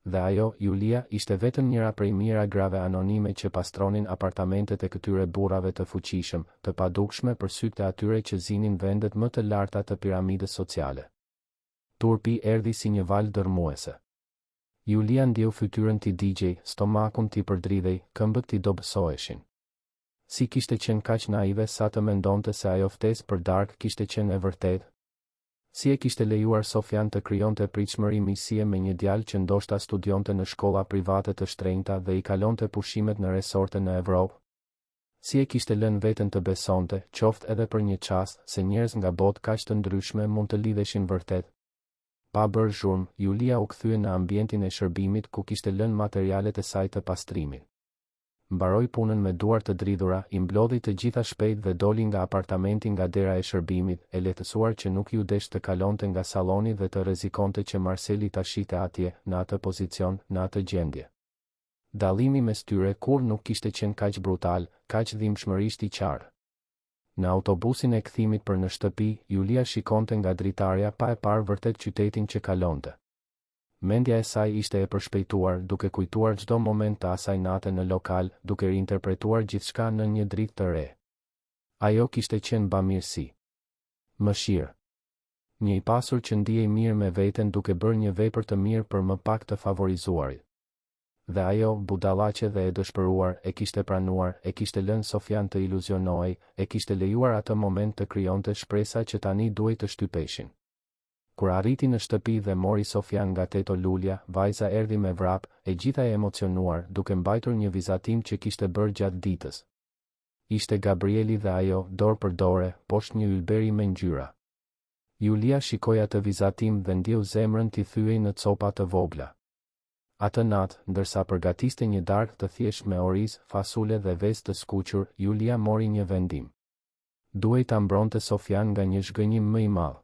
Dhe ajo, Julia, ishte vetëm njëra prej mira grave anonime që pastronin apartamentet e këtyre burrave të fuqishëm, të padukshme për sytë e atyre që zinin vendet më të larta të piramidës sociale. Turpi erdhi si një valë dërmuese. Julia ndjeu fytyrën ti digjej, stomakun ti përdridhej, këmbët ti dobësoheshin. Si kishte qenë kaq naive sa të mendonte se ajo ftesë për darkë kishte qenë e vërtetë? Si e kishte lejuar Sofian të krijonte pritshmëri miqësie me një djalë që ndoshta studionte në shkolla private të shtrenjta dhe I kalonte pushimet në resorte në Evropë? Si e kishte lënë veten të besonte, qoftë edhe për një çast, se njerëz nga botë kaq të ndryshme mund të lidheshin vërtet? Pa bërë zhurmë, Julia u kthye në ambientin e shërbimit ku kishte lënë materialet e saj të pastrimit. Mbaroi punën me duar të dridhura, I mblodhi të gjitha shpejt dhe doli nga apartamenti nga dera e shërbimit, e lehtësuar që nuk ju desh të kalonte nga salloni dhe të rrezikonte që Marceli ta shihte atje, në atë pozicion, në atë gjendje. Dallimi mes tyre kur nuk kishte qenë kaq brutal, kaq dhimbshmërisht I qartë. Në autobusin e kthimit për në shtëpi, Julia shikonte nga dritarja pa e parë vërtet qytetin që kalonte. Mendja e saj ishte e përshpejtuar, duke kujtuar çdo moment të asaj nate në lokal, duke reinterpretuar gjithçka në një dritë të re. Ajo kishte qenë bamirësi. Mëshirë. Një I pasur që ndihej mirë me veten duke bërë një vepër të mirë për më pak të favorizuarit. Dhe ajo, budallaqe dhe e dëshpëruar, e kishte pranuar, e kishte lënë Sofian të iluzionohej, e kishte lejuar atë moment të krijonte shpresa që tani duhej të shtypeshin. Kur arriti në shtëpi dhe mori Sofian nga teto lulja, vajza erdhi me vrap, e gjitha e emocionuar, duke mbajtur një vizatim që kishte bërë gjatë ditës. Ishte Gabrieli dhe ajo, dorë për dore, poshtë një ylberi me ngjyra. Julia shikoi atë vizatim dhe ndjeu zemrën t'i thyej në copa të vogla. Atë natë, ndërsa përgatiste një darkë të thjeshtë me oriz, fasule dhe vezë të skuqur, Julia mori një vendim. Duhej ta mbronte Sofian nga një zhgënjim më I madh.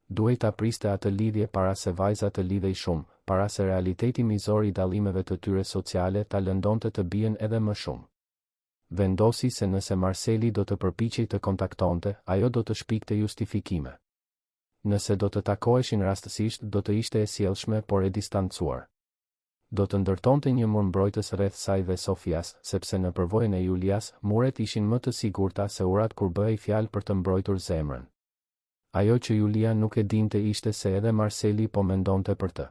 Duhej ta priste atë lidhje para se vajza të lidhej shumë, para se realiteti mizor I dallimeve të tyre sociale ta lëndonte të bien edhe më shumë. Vendosi se nëse Marceli do të përpiqej të kontaktonte, ajo do të shpikte justifikime. Nëse do të takoheshin rastësisht, do të ishte e sjellshme por e distancuar. Do të ndërtonte një mur mbrojtës rreth saj dhe Sofias, sepse në përvojën e Julias, muret ishin më të sigurta se urat kur bëhej fjalë për të mbrojtur zemrën. Ajo që Julia nuk e dinte ishte se edhe Marceli po mendonte për të.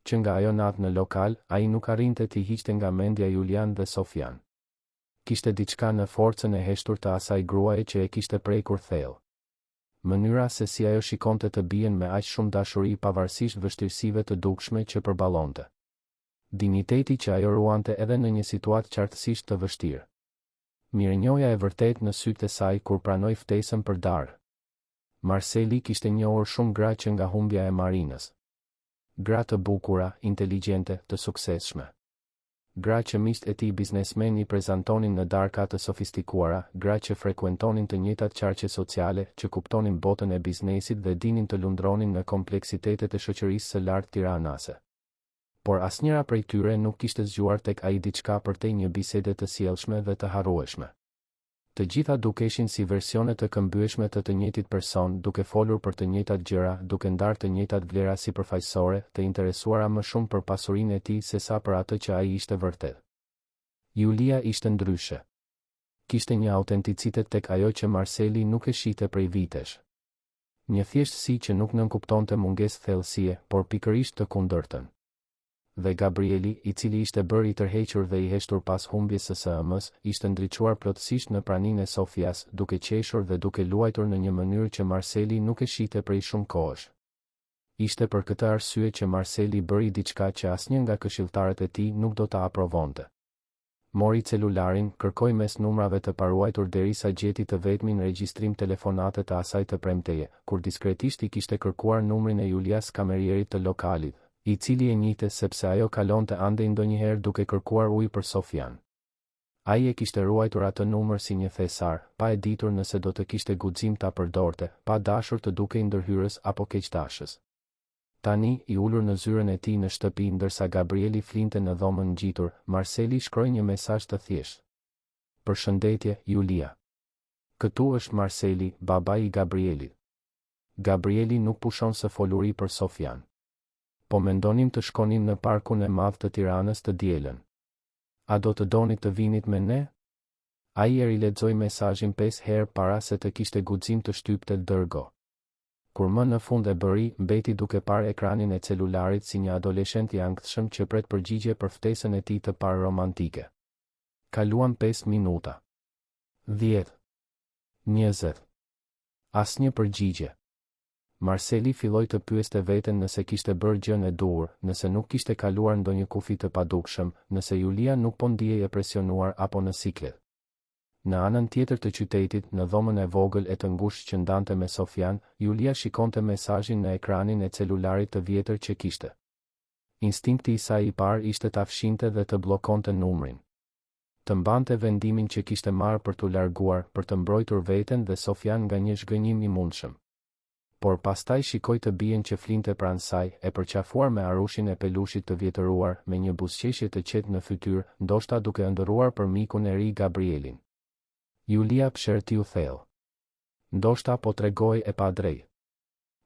Që nga ajo natë në lokal, ai nuk arrinte t'i hiqte nga mendja Julian dhe Sofian. Kishte diçka në forcën e heshtur të asaj gruaje që e kishte prekur thellë. Mënyra se si ajo shikonte të bien me aq shumë dashuri pavarësisht vështirësive të dukshme që përballonte. Dinjiteti që ajo ruante edhe në një situatë qartësisht të vështirë. Mirënjohja e vërtet në sytë e saj kur pranoi ftesën për darë. Marceli kishte njohur shumë gra që nga humbja e Marinës. Gra të bukura, inteligjente, të suksesshme. Gra që miqt e tij biznesmen I prezantonin në darka të sofistikuara, gra që frekuentonin të njëjtat qarqe sociale, që kuptonin botën e biznesit dhe dinin të lundronin në kompleksitetet e shoqërisë së lartë tiranase. Por asnjëra prej tyre nuk kishte zgjuar tek ai diçka përtej një bisede të sjellshme dhe të harrueshme. Të gjitha dukeshin si versione të këmbyeshme të njëjtit person, duke folur për të njëjtat gjëra, duke ndarë të njëjtat vlera sipërfaqësore, të interesuara më shumë për pasurinë e tij sesa për atë që ai ishte vërtet. Julia ishte ndryshe. Kishte një autenticitet tek ajo që Marceli nuk e shihte prej vitesh. Një thjeshtësi që nuk nënkuptonte mungesë thellësie, por pikërisht të kundërtën. Dhe Gabrieli, I cili ishte bërë I tërhequr dhe I heshtur pas humbjes së SM-s, ishte ndriçuar plotësisht në praninë e Sofias, duke qeshur dhe duke luajtur në një mënyrë që Marceli nuk e shihte prej shumë kohësh. Ishte për këtë arsye që Marceli bëri diçka që asnjë nga këshilltarët e tij nuk do ta aprovonte. Mori celularin, kërkoi mes numrave të paruajtur derisa gjeti të vetmin regjistrim telefonate të asaj të premteje, kur diskretisht I kishte kërkuar numrin e Julias kamerierit të lokalit, I cili e njihte sepse ajo kalonte andej ndonjëherë duke kërkuar ujë për Sofian. Ai e kishte ruajtur atë numër si një thesar, pa e ditur nëse do të kishte guxim ta përdorte, pa dashur të dukej ndërhyrës apo keqdashës. Tani, I ulur në zyrën e tij në shtëpi ndërsa Gabrieli flinte në dhomën ngjitur, Marceli shkroi një mesazh të thjeshtë. Përshëndetje, Julia. Këtu është Marceli, babai I Gabrielit. Gabrieli nuk pushon së foluri për Sofian. Po mendonim të shkonim në parkun e madh të Tiranës të dielën. A do të doni të vinit me ne? Ai i lexoi mesazhin 5 herë para se të kishte guxim të shtypte dërgo. Kur më në fund e bëri, mbeti duke parë ekranin e celularit si një adoleshent i ankthshëm që pret përgjigje për ftesën e tij të parë romantike. Kaluan 5 minuta. 10. 20. Asnjë përgjigje. Marceli filloi të pyeste veten nëse kishte bërë gjën e duhur, nëse nuk kishte kaluar ndonjë kufi të padukshëm, nëse Julia nuk po ndihej e presionuar apo në siklet. Në anën tjetër të qytetit, në dhomën e vogël e të ngushtë që ndante me Sofian, Julia shikonte mesazhin në ekranin e celularit të vjetër që kishte. Instinkti i saj i parë ishte ta fshinte dhe të bllokonte numrin. Të mbante vendimin që kishte marrë për t'u larguar, për të mbrojtur veten dhe Sofian nga një zhgënjim i mundshëm. Por pastaj shikoi të bien që flinte pranë saj, e përqafuar me arushin e pelushit të vjetëruar, me një buzëqeshje të qetë në fytyrë, ndoshta duke ëndërruar për mikun e ri Gabrielin. Julia psherti u thellë. Ndoshta po tregoi e pa drejtë.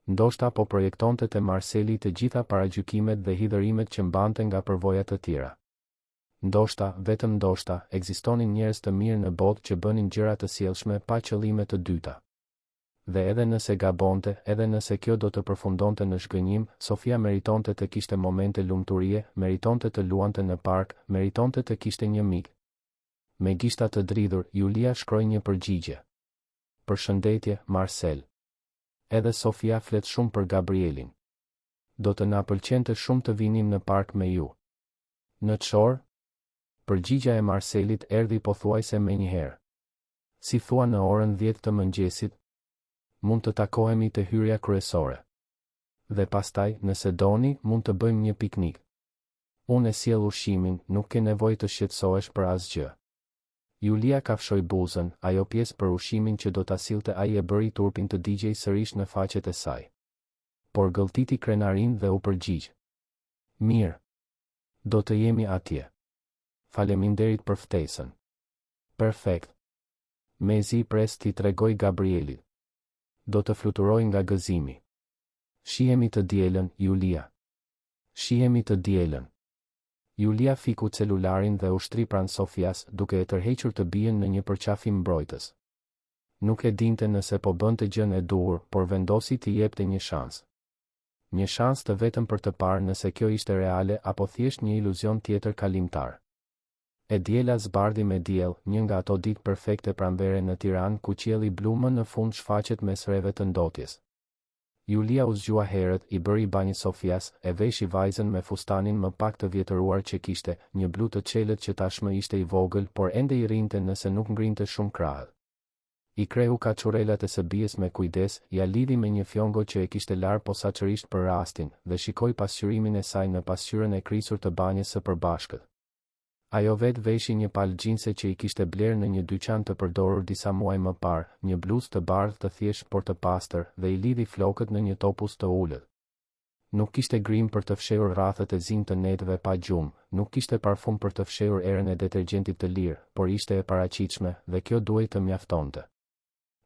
Ndoshta po projektonte te Marceli të gjitha paragjykimet dhe hidhërimet që mbante nga përvojat të tjera. Ndoshta, vetëm ndoshta, ekzistonin njerëz të mirë në botë që bënin gjëra të sjellshme pa qëllime të dyta. Dhe edhe nëse gabonte, edhe nëse kjo do të përfundonte në zhgënjim, Sofia meritonte të kishte momente lumturie, meritonte të luante në park, meritonte të kishte një mik. Me gishta të dridhur, Julia shkroi një përgjigje. Përshëndetje, Marcel. Edhe Sofia flet shumë për Gabrielin. Do të na pëlqente shumë të vinim në park me ju. Në çorë? Përgjigja e Marcelit erdhi pothuajse menjëherë. Si thua në orën 10 të mëngjesit? Mund të takohemi te hyrja kryesore. Dhe pastaj, nëse doni, mund të bëjmë një piknik. Unë e sjell ushqimin, nuk ke nevojë të shqetësohesh për asgjë. Julia kafshoi buzën, ajo pjesë për ushqimin që do ta sillte ai e bëri turpin të digjej sërish në faqet e saj. Por gëlltiti krenarin dhe u përgjigj. Mirë. Do të jemi atje. Faleminderit për ftesën. Perfekt. Mezi pres t'i tregoj Gabrielit. Do të fluturoj nga gëzimi. Shihemi të dielën, Julia. Shihemi të dielën. Julia fiku celularin dhe ushtri pranë Sofias, duke e tërhequr të bien në një përqafim mbrojtës. Nuk e dinte nëse po bënte gjën e duhur, por vendosi t'i jepte një shans. Një shans të vetëm për të parë nëse kjo ishte reale apo thjesht një iluzion tjetër kalimtar. E diela zbardhi me diell, një nga ato ditë perfekte pranvere në Tiranë ku qielli blu më në fund shfaqet mes rreve të ndotjes. Julia u zgjua herët, i bëri banjë Sofias, e veshi vajzën me fustanin më pak të vjetëruar që kishte, një blu të çelët që tashmë ishte i vogël, por ende i rrinte nëse nuk ngrinte shumë krahët. I kreu kaçurelat e së bijes me kujdes, ja lidhi me një fjongo që e kishte larë posaçërisht për rastin, dhe shikoi pasqyrimin e saj në pasqyrën e krisur të banjës së përbashkët. Ajo vetë veshi një palë gjinse që i kishte blerë në një dyqan të përdorur disa muaj më parë, një bluzë të bardhë të thjeshtë por të pastër, dhe i lidhi flokët në një topuz të ulët. Nuk kishte grim për të fshehur rrathët e zinj të netëve pa gjumë, nuk kishte parfum për të fshehur erën e detergjentit të lirë, por ishte e paraqitshme, dhe kjo duhej të mjaftonte.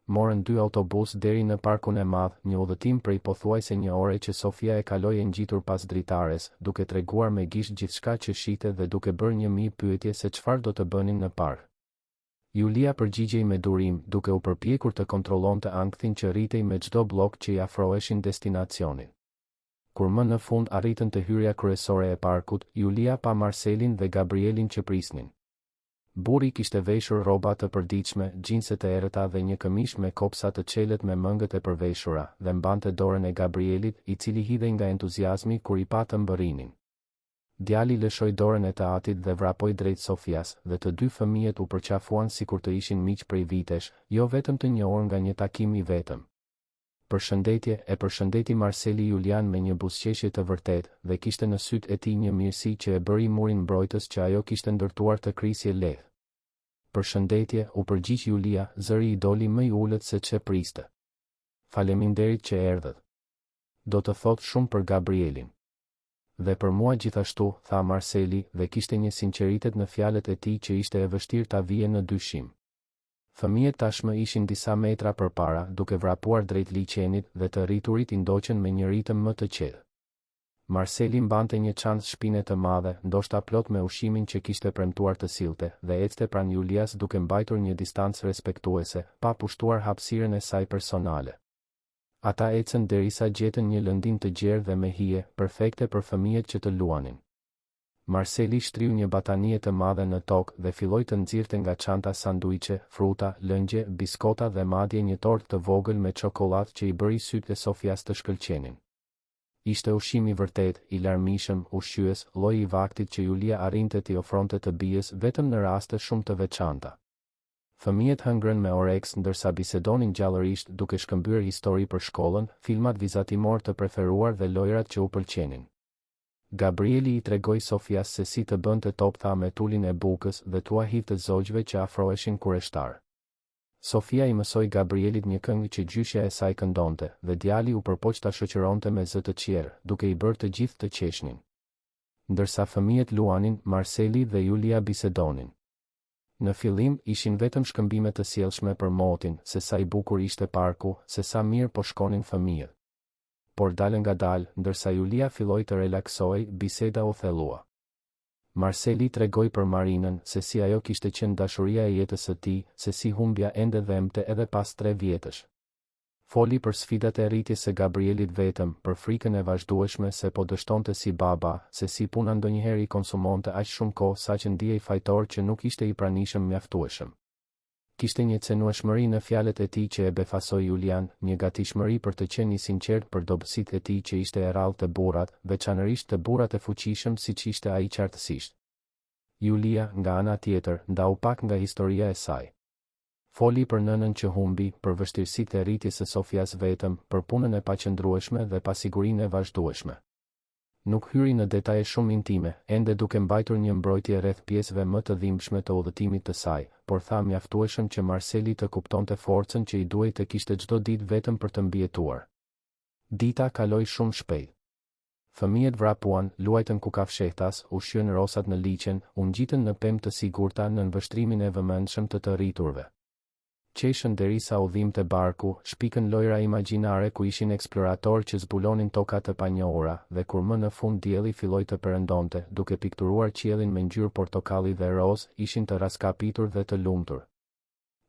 Morën 2 autobus deri në parkun e madh, një udhëtim prej pothuajse një ore që Sofia e kaloi e ngjitur pas dritares, duke treguar me gisht gjithçka që shite dhe duke bërë një mijë pyetje se çfarë do të bënin në park. Julia përgjigjej me durim, duke u përpjekur të kontrollonte ankthin që rritej me çdo blok që i afroheshin destinacionit. Kur më në fund arritën te hyrja kryesore e parkut, Julia pa Marcelin dhe Gabrielin që prisnin. Burri kishte veshur rroba të përditshme, xhinse të errëta dhe një këmishë me kopsa të çelët me mëngët e përveshura, dhe mbante dorën e Gabrielit, i cili hidhej nga entuziazmi kur i pa të mbërrinin. Djali lëshoi dorën e të atit dhe vrapoi drejt Sofias, dhe të dy fëmijët u përqafuan sikur të ishin miq prej vitesh, jo vetëm të njohur nga një takim i vetëm. Përshëndetje, e përshëndeti Marceli Julian me një buzëqeshje të vërtetë, dhe kishte në sytë e tij një mirësi që e bëri murin mbrojtës që ajo kishte ndërtuar të krisje lehtë. Përshëndetje, u përgjigj Julia, zëri i doli më i ulët se ç'e priste. Faleminderit që erdhët. Do të thotë shumë për Gabrielin. Dhe për mua gjithashtu, tha Marceli, dhe kishte një sinqeritet në fjalët e tij që ishte e vështirë ta vije në dyshim. Fëmijët tashmë ishin disa metra përpara, duke vrapuar drejt liçenit, dhe të rriturit i ndoqën me një ritëm më të qetë. Marceli mbante një çantë shpine të madhe, ndoshta plot me ushqimin që kishte premtuar të sillte, dhe ecte pranë Julias duke mbajtur një distancë respektuese, pa pushtuar hapësirën e saj personale. Ata ecën derisa gjetën një lëndim të gjerë dhe me hije, perfekte për fëmijët që të luanin. Marceli shtriu një batanie të madhe në tokë dhe filloi të nxirrte nga çanta sanduiçe, fruta, lëngje, biskota dhe madje një tortë të vogël me çokoladë që i bëri sytë e Sofias të shkëlqenin. Ishte ushqim i vërtet, i larmishëm, ushqyes, lloji i vaktit që Julia arrinte t'i ofronte të bijës vetëm në raste shumë të veçanta. Fëmijët hëngrën me oreks ndërsa bisedonin gjallërisht duke shkëmbyer histori për shkollën, filmat vizatimor të preferuar dhe lojrat që u pëlqenin. Gabrieli i tregoi Sofias se si të bënte toptha me tulin e bukës dhe tua hiv të zogjve që afroheshin kureshtar. Sofia i mësoi Gabrielit një këngë që gjyshja e saj këndonte, dhe djali u përpoq ta shoqëronte me zë të qier, duke i bërë të gjithë të qeshnin. Ndërsa fëmijët luanin, Marceli dhe Julia bisedonin. Në fillim ishin vetëm shkëmbime të sjellshme për motin, se sa i bukur ishte parku, se sa mirë po shkonin fëmijët. Por dalë nga dalë, ndërsa Julia filloi të relaksohej, biseda u thellua. Marceli tregoi për Marinën, se si ajo kishte qenë dashuria e jetës së tij, se si humbja ende dhemte edhe pas 3 vjetësh. Foli për sfidat e rritjes së Gabrielit vetëm, për frikën e vazhdueshme se po dështonte si baba, se si puna ndonjëherë i konsumonte aq shumë kohë saqë ndihej fajtor që nuk ishte i pranishëm mjaftueshëm. Kishte një cenueshmëri në fjalët e tij që e befasoi Julian, një gatishmëri për të qenë i sinqert për dobësitë e tij që ishte e rrallë të burrat, veçanërisht të burrat e fuqishëm siç ishte ai qartësisht. Julia, nga ana tjetër, ndau pak nga historia e saj. Foli për nënën që humbi, për vështirësitë e rritjes së Sofias vetëm, për punën e paqëndrueshme dhe pasigurinë e vazhdueshme. Nuk hyri në detaje shumë intime, ende duke mbajtur një mbrojtje rreth pjesëve më të dhimbshme të udhëtimit të saj, por tha mjaftueshëm që Marceli të kuptonte forcën që i duhej të kishte çdo ditë vetëm për të mbijetuar. Dita kaloi shumë shpejt. Fëmijët vrapuan, luajtën kukafshehtas, ushqyen rosat në liçen, u ngjitën në pemë të sigurta nën vështrimin e vëmendshëm të rriturve. Qeshën derisa u dhimbte barku, shpikën lojra imagjinare ku ishin eksploratorë që zbulonin toka të panjohura, dhe kur më në fund dielli filloi të perëndonte, duke pikturuar qiellin me ngjyrë portokalli dhe roz, ishin të raskapitur dhe të lumtur.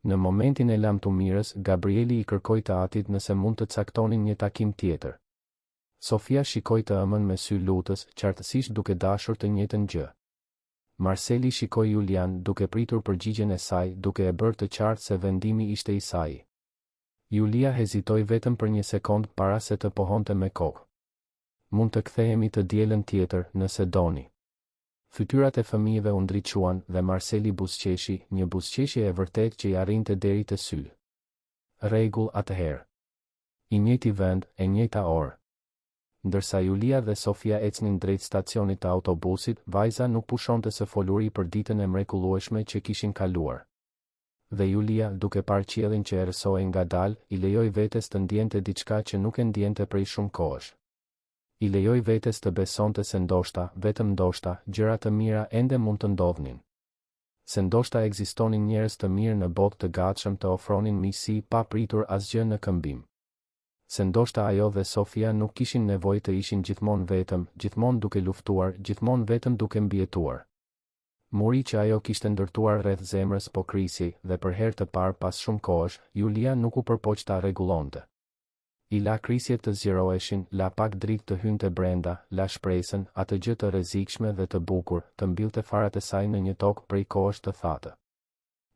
Në momentin e lamtumirës, Gabrieli i kërkoi të atit nëse mund të caktonin një takim tjetër. Sofia shikoi të ëmën me sy lutës, qartësisht duke dashur të njëjtën gjë. Marceli shikoi Julian duke pritur përgjigjen e saj, duke e bërë të qartë se vendimi ishte i saj. Julia hezitoi vetëm për një sekond para se të pohonte me kokë. Mund të kthehemi të dielën tjetër, nëse doni. Fytyrat e fëmijëve u ndriçuan dhe Marceli buzëqeshi, një buzëqeshje e vërtet që i arrinte deri te sy. Rregull atëherë. I njëjti vend, e njëjta orë. Ndërsa Julia dhe Sofia ecnin drejt stacionit të autobusit, vajza nuk pushonte së foluri për ditën e mrekullueshme që kishin kaluar. Dhe Julia, duke parë qiellin që erësohej ngadalë, i lejoi vetes të ndjente diçka që nuk e ndjente prej shumë kohësh. I lejoi vetes të besonte se ndoshta, vetëm ndoshta, gjëra të mira ende mund të ndodhnin. Se ndoshta ekzistonin njerëz të mirë në botë të gatshëm të ofronin miqësi pa pritur asgjë në këmbim. Se ndoshta ajo dhe Sofia nuk kishin nevojë të ishin gjithmonë vetëm, gjithmonë duke luftuar, gjithmonë vetëm duke mbijetuar. Muri që ajo kishte ndërtuar rreth zemrës po krisej, dhe për herë të parë pas shumë kohësh, Julia nuk u përpoq ta rregullonte. I la krisjet të zgjeroheshin, la pak dritë të hynte brenda, la shpresën, atë gjë të rrezikshme dhe të bukur, të mbillte farat e saj në një tokë prej kohësh të thatë.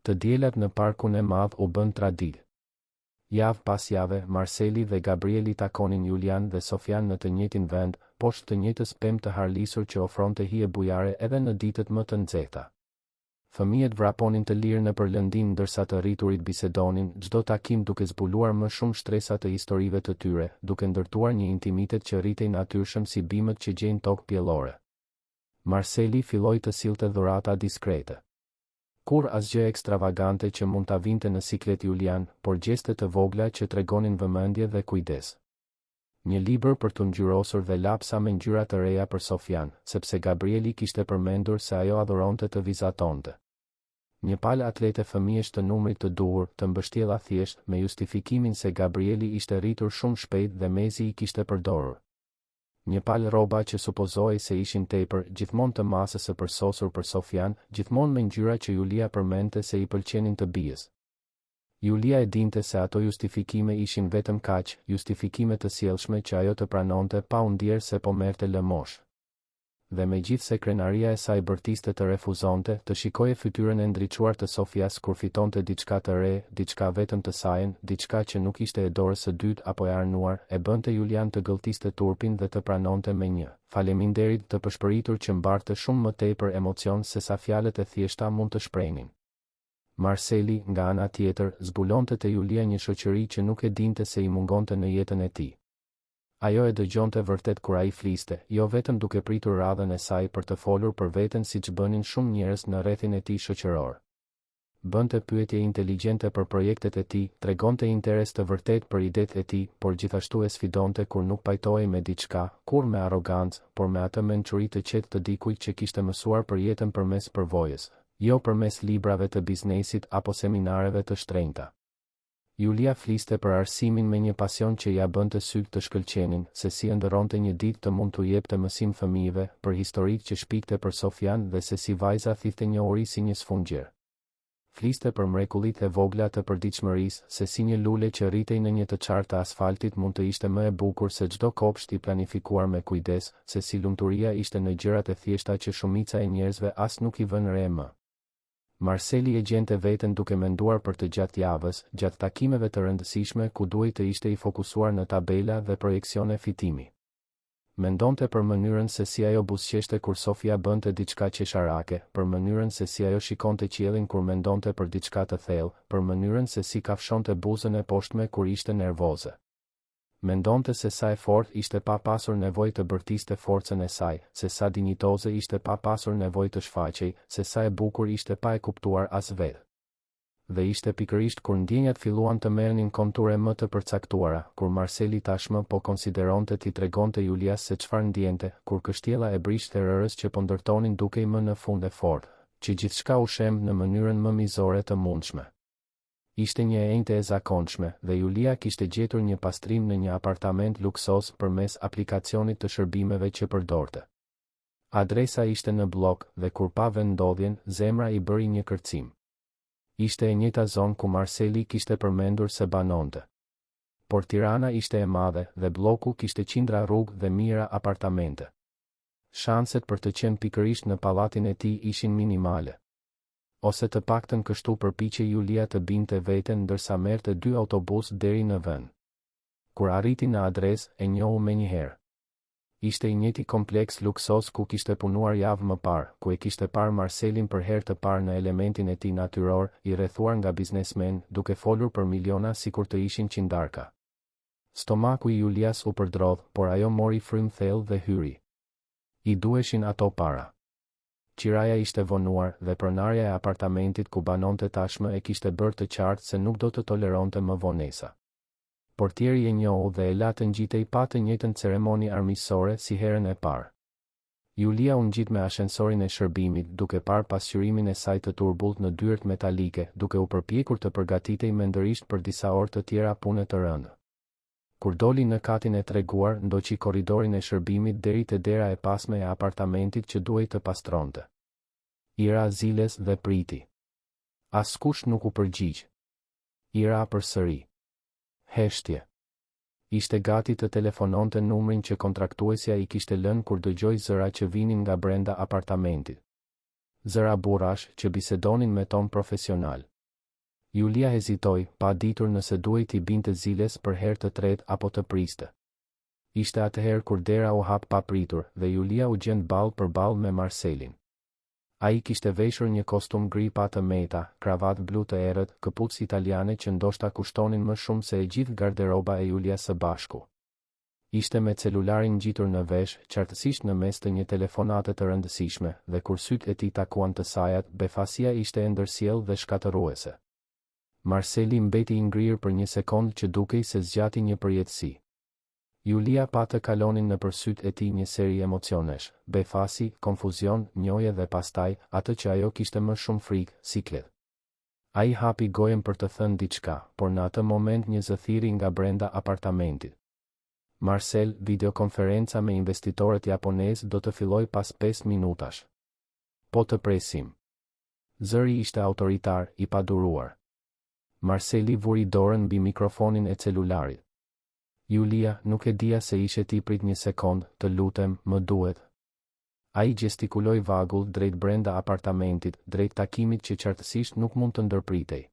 Të diellat në parkun e madh u bën tradil. Javë pas jave, Marceli dhe Gabrieli takonin Julian dhe Sofian në të njëjtin vend, poshtë të njëjtës pemë të harlisur që ofronte hije bujare edhe në ditët më të nxehta. Fëmijët vraponin të lirë në përlëndin ndërsa të rriturit bisedonin, çdo takim duke zbuluar më shumë shtresa të historive të tyre, duke ndërtuar një intimitet që rritej natyrshëm si bimët që gjejnë tokë pjellore. Marceli filloi të sillte dhurata diskrete. Kur asgjë ekstravagante që mund ta vinte në siklet Julian, por gjeste të vogla që tregonin vëmendje dhe kujdes. Një libër për të ngjyrosur dhe lapsa me ngjyra të reja për Sofian, sepse Gabrieli kishte përmendur se ajo adhuronte të vizatonte. Një palë atlete fëmijësh të numrit të duhur, të mbështjella thjesht, me justifikimin se Gabrieli ishte rritur shumë shpejt dhe mezi i kishte përdorur. Një palë rroba që supozoi se ishin tepër, gjithmonë të masës së përsosur për Sofian, gjithmonë me ngjyra që Julia përmendte se i pëlqenin të bijës. Julia e dinte se ato justifikime ishin vetëm kaq, justifikime të sjellshme që ajo të pranonte pa u ndier se po merrte lëmosh. Dhe megjithse krenaria e saj bërtiste të refuzonte, të shikoje fytyrën e ndriçuar të Sofias kur fitonte diçka të re, diçka vetëm të saj, diçka që nuk ishte e dorës së dytë apo e arnuar, e bënte Julian të gëlltiste turpin dhe të pranonte me një faleminderit të përshpëritur që mbarte shumë më tepër emocion se sa fjalët e thjeshta mund të shprehnin. Marceli, nga ana tjetër, zbulonte te Julia një shoqëri që nuk e dinte se i mungonte në jetën e tij. Ajo e dëgjonte vërtet kur ai fliste, jo vetëm duke pritur radhën e saj për të folur për veten siç bënin shumë njerëz në rrethin e tij shoqëror. Bënte pyetje inteligjente për projektet e tij, tregonte interes të vërtet për idetë e tij, por gjithashtu e sfidonte kur nuk pajtohej me diçka, kur me arrogancë, por me atë mençuri të qetë të dikujt që kishte mësuar për jetën përmes përvojës, jo përmes librave të biznesit apo seminareve të shtrenjta. Julia fliste për arsimin me një pasion që ja bënte syt të shkëlqenin, se si ëndërronte një ditë të mund t'u jepte mësim fëmijëve, për historikë që shpikte për Sofian dhe se si vajza thithte një uri si një sfungjer. Fliste për mrekullitë e vogla të përditshmërisë, se si një lule që rritej në një të qartë të asfaltit mund të ishte më e bukur se çdo kopsht i planifikuar me kujdes, se si lumturia ishte në gjërat e thjeshta që shumica e njerëzve as nuk i vënë re më. Marceli e gjente veten duke menduar për të gjatë javës, gjatë takimeve të rëndësishme ku duhej të ishte i fokusuar në tabela dhe projeksione fitimi. Mendonte për mënyrën se si ajo buzëqeshte kur Sofia bënte diçka qesharake, për mënyrën se si ajo shikonte qiellin kur mendonte për diçka të thellë, për mënyrën se si kafshonte buzën e poshtme kur ishte nervoze. Mendonte se sa e fortë ishte pa pasur nevojë të bërtiste forcën e saj, se sa dinjitoze ishte pa pasur nevojë të shfaqej, se sa e bukur ishte pa e kuptuar as vetë. Dhe ishte pikërisht kur ndjenjat filluan të merrnin konture më të përcaktuara, kur Marceli tashmë po konsideronte t'i tregonte Julias se çfarë ndjente, kur kështjella e brishte rërës që po ndërtonin dukej më në fund e fortë, që gjithçka u shemb në mënyrën më mizore të mundshme. Ishte një enjte e zakonshme, dhe Julia kishte gjetur një pastrim në një apartament luksos përmes aplikacionit të shërbimeve që përdorte. Adresa ishte në blok, dhe kur pa vendodhjen, zemra i bëri një kërcim. Ishte e njëjta zonë ku Marceli kishte përmendur se banonte. Por Tirana ishte e madhe, dhe bloku kishte qindra rrugë dhe mijëra apartamente. Shanset për të qenë pikërisht në pallatin e tij ishin minimale. Ose të paktën kështu përpiqej Julia të binte veten ndërsa merrte 2 autobus deri në vend. Kur arriti në adresë, e njohu menjëherë. Ishte i njëjti kompleks luksos ku kishte punuar javë më parë, ku e kishte parë Marcelin për herë të parë në elementin e tij natyror, i rrethuar nga biznesmen, duke folur për miliona sikur të ishin qindarka. Stomaku i Julias u përdrodh, por ajo mori frym thellë dhe hyri. I duheshin ato para. Qiraja ishte vonuar dhe pronarja e apartamentit ku banonte tashmë e kishte bërë të qartë se nuk do të toleronte më vonesa. Portieri e njohu dhe e la të ngjitej pa të njëjtën ceremoni armiqësore si herën e parë. Julia u ngjit me ashensorin e shërbimit, duke parë pasqyrimin e saj të turbullt në dyert metalike, duke u përpjekur të përgatitej mendërisht për disa orë të tjera pune të rëndë. Kur doli në katin e treguar, ndoqi korridorin e shërbimit deri te dera e pasme e apartamentit që duhej të pastronte. Ira ziles dhe priti. Askush nuk u përgjigj. Ira përsëri. Heshtje. Ishte gati të telefononte numrin që kontraktuesja i kishte lënë kur dëgjoi zëra që vinin nga brenda apartamentit. Zëra burrash që bisedonin me ton profesional. Julia hezitoi, pa ditur nëse duhej t'i binte ziles për herë të tretë apo të priste. Ishte atëherë kur dera u hap pa pritur dhe Julia u gjend ballë për ballë me Marcelin. Ai kishte veshur një kostum gri pa të meta, kravatë blu të errët, këpucë italiane që ndoshta kushtonin më shumë se e gjithë garderoba e Julias së bashku. Ishte me celularin ngjitur në vesh, qartësisht në mes të një telefonate të rëndësishme, dhe kur sytë e tij takuan të sajat, befasia ishte e ndërsjellë dhe shkatëruese. Marceli mbeti i ngrirë për një sekondë që dukej se zgjati një përjetësi. Julia pa të kalonin në përsyt e tij një seri emocionesh, befasi, konfuzion, njohje dhe pastaj, atë që ajo kishte më shumë frikë, siklet. Ai hapi gojen për të thënë diçka, por në atë moment një zëthiri nga brenda apartamentit. Marcel, videokonferenca me investitorët japonez do të filloj pas 5 minutash. Po të presim. Zëri ishte autoritar, i paduruar. Marceli vuri dorën mbi mikrofonin e celularit. Julia, nuk e dija se ishe ti, prit një sekond, të lutem, më duhet. Ai gestikuloi vagull drejt brenda apartamentit, drejt takimit që qartësisht nuk mund të ndërpritej.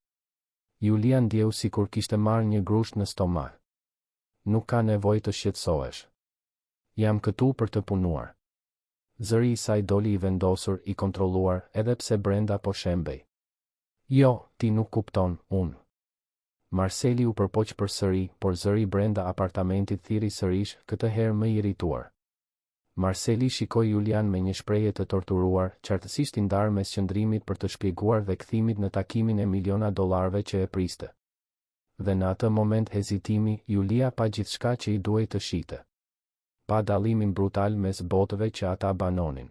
Julia ndjeu sikur kishte marrë një grusht në stomak. Nuk ka nevojë të shqetësohesh. Jam këtu për të punuar. Zëri i saj doli i vendosur, i kontrolluar, edhe pse brenda po shembej. Jo, ti nuk kupton, unë. Marceli u përpoq përsëri, por zëri brenda apartamentit thiri sërish, këtë herë më i irrituar. Marceli shikoi Julian me një shprehje të torturuar, qartësisht i ndarë mes qëndrimit për të shpjeguar dhe kthimit në takimin e miliona dollarëve që e priste. Dhe në atë moment hezitimi, Julia pa gjithçka që i duhej të shite. Pa dallimin brutal mes botëve që ata banonin.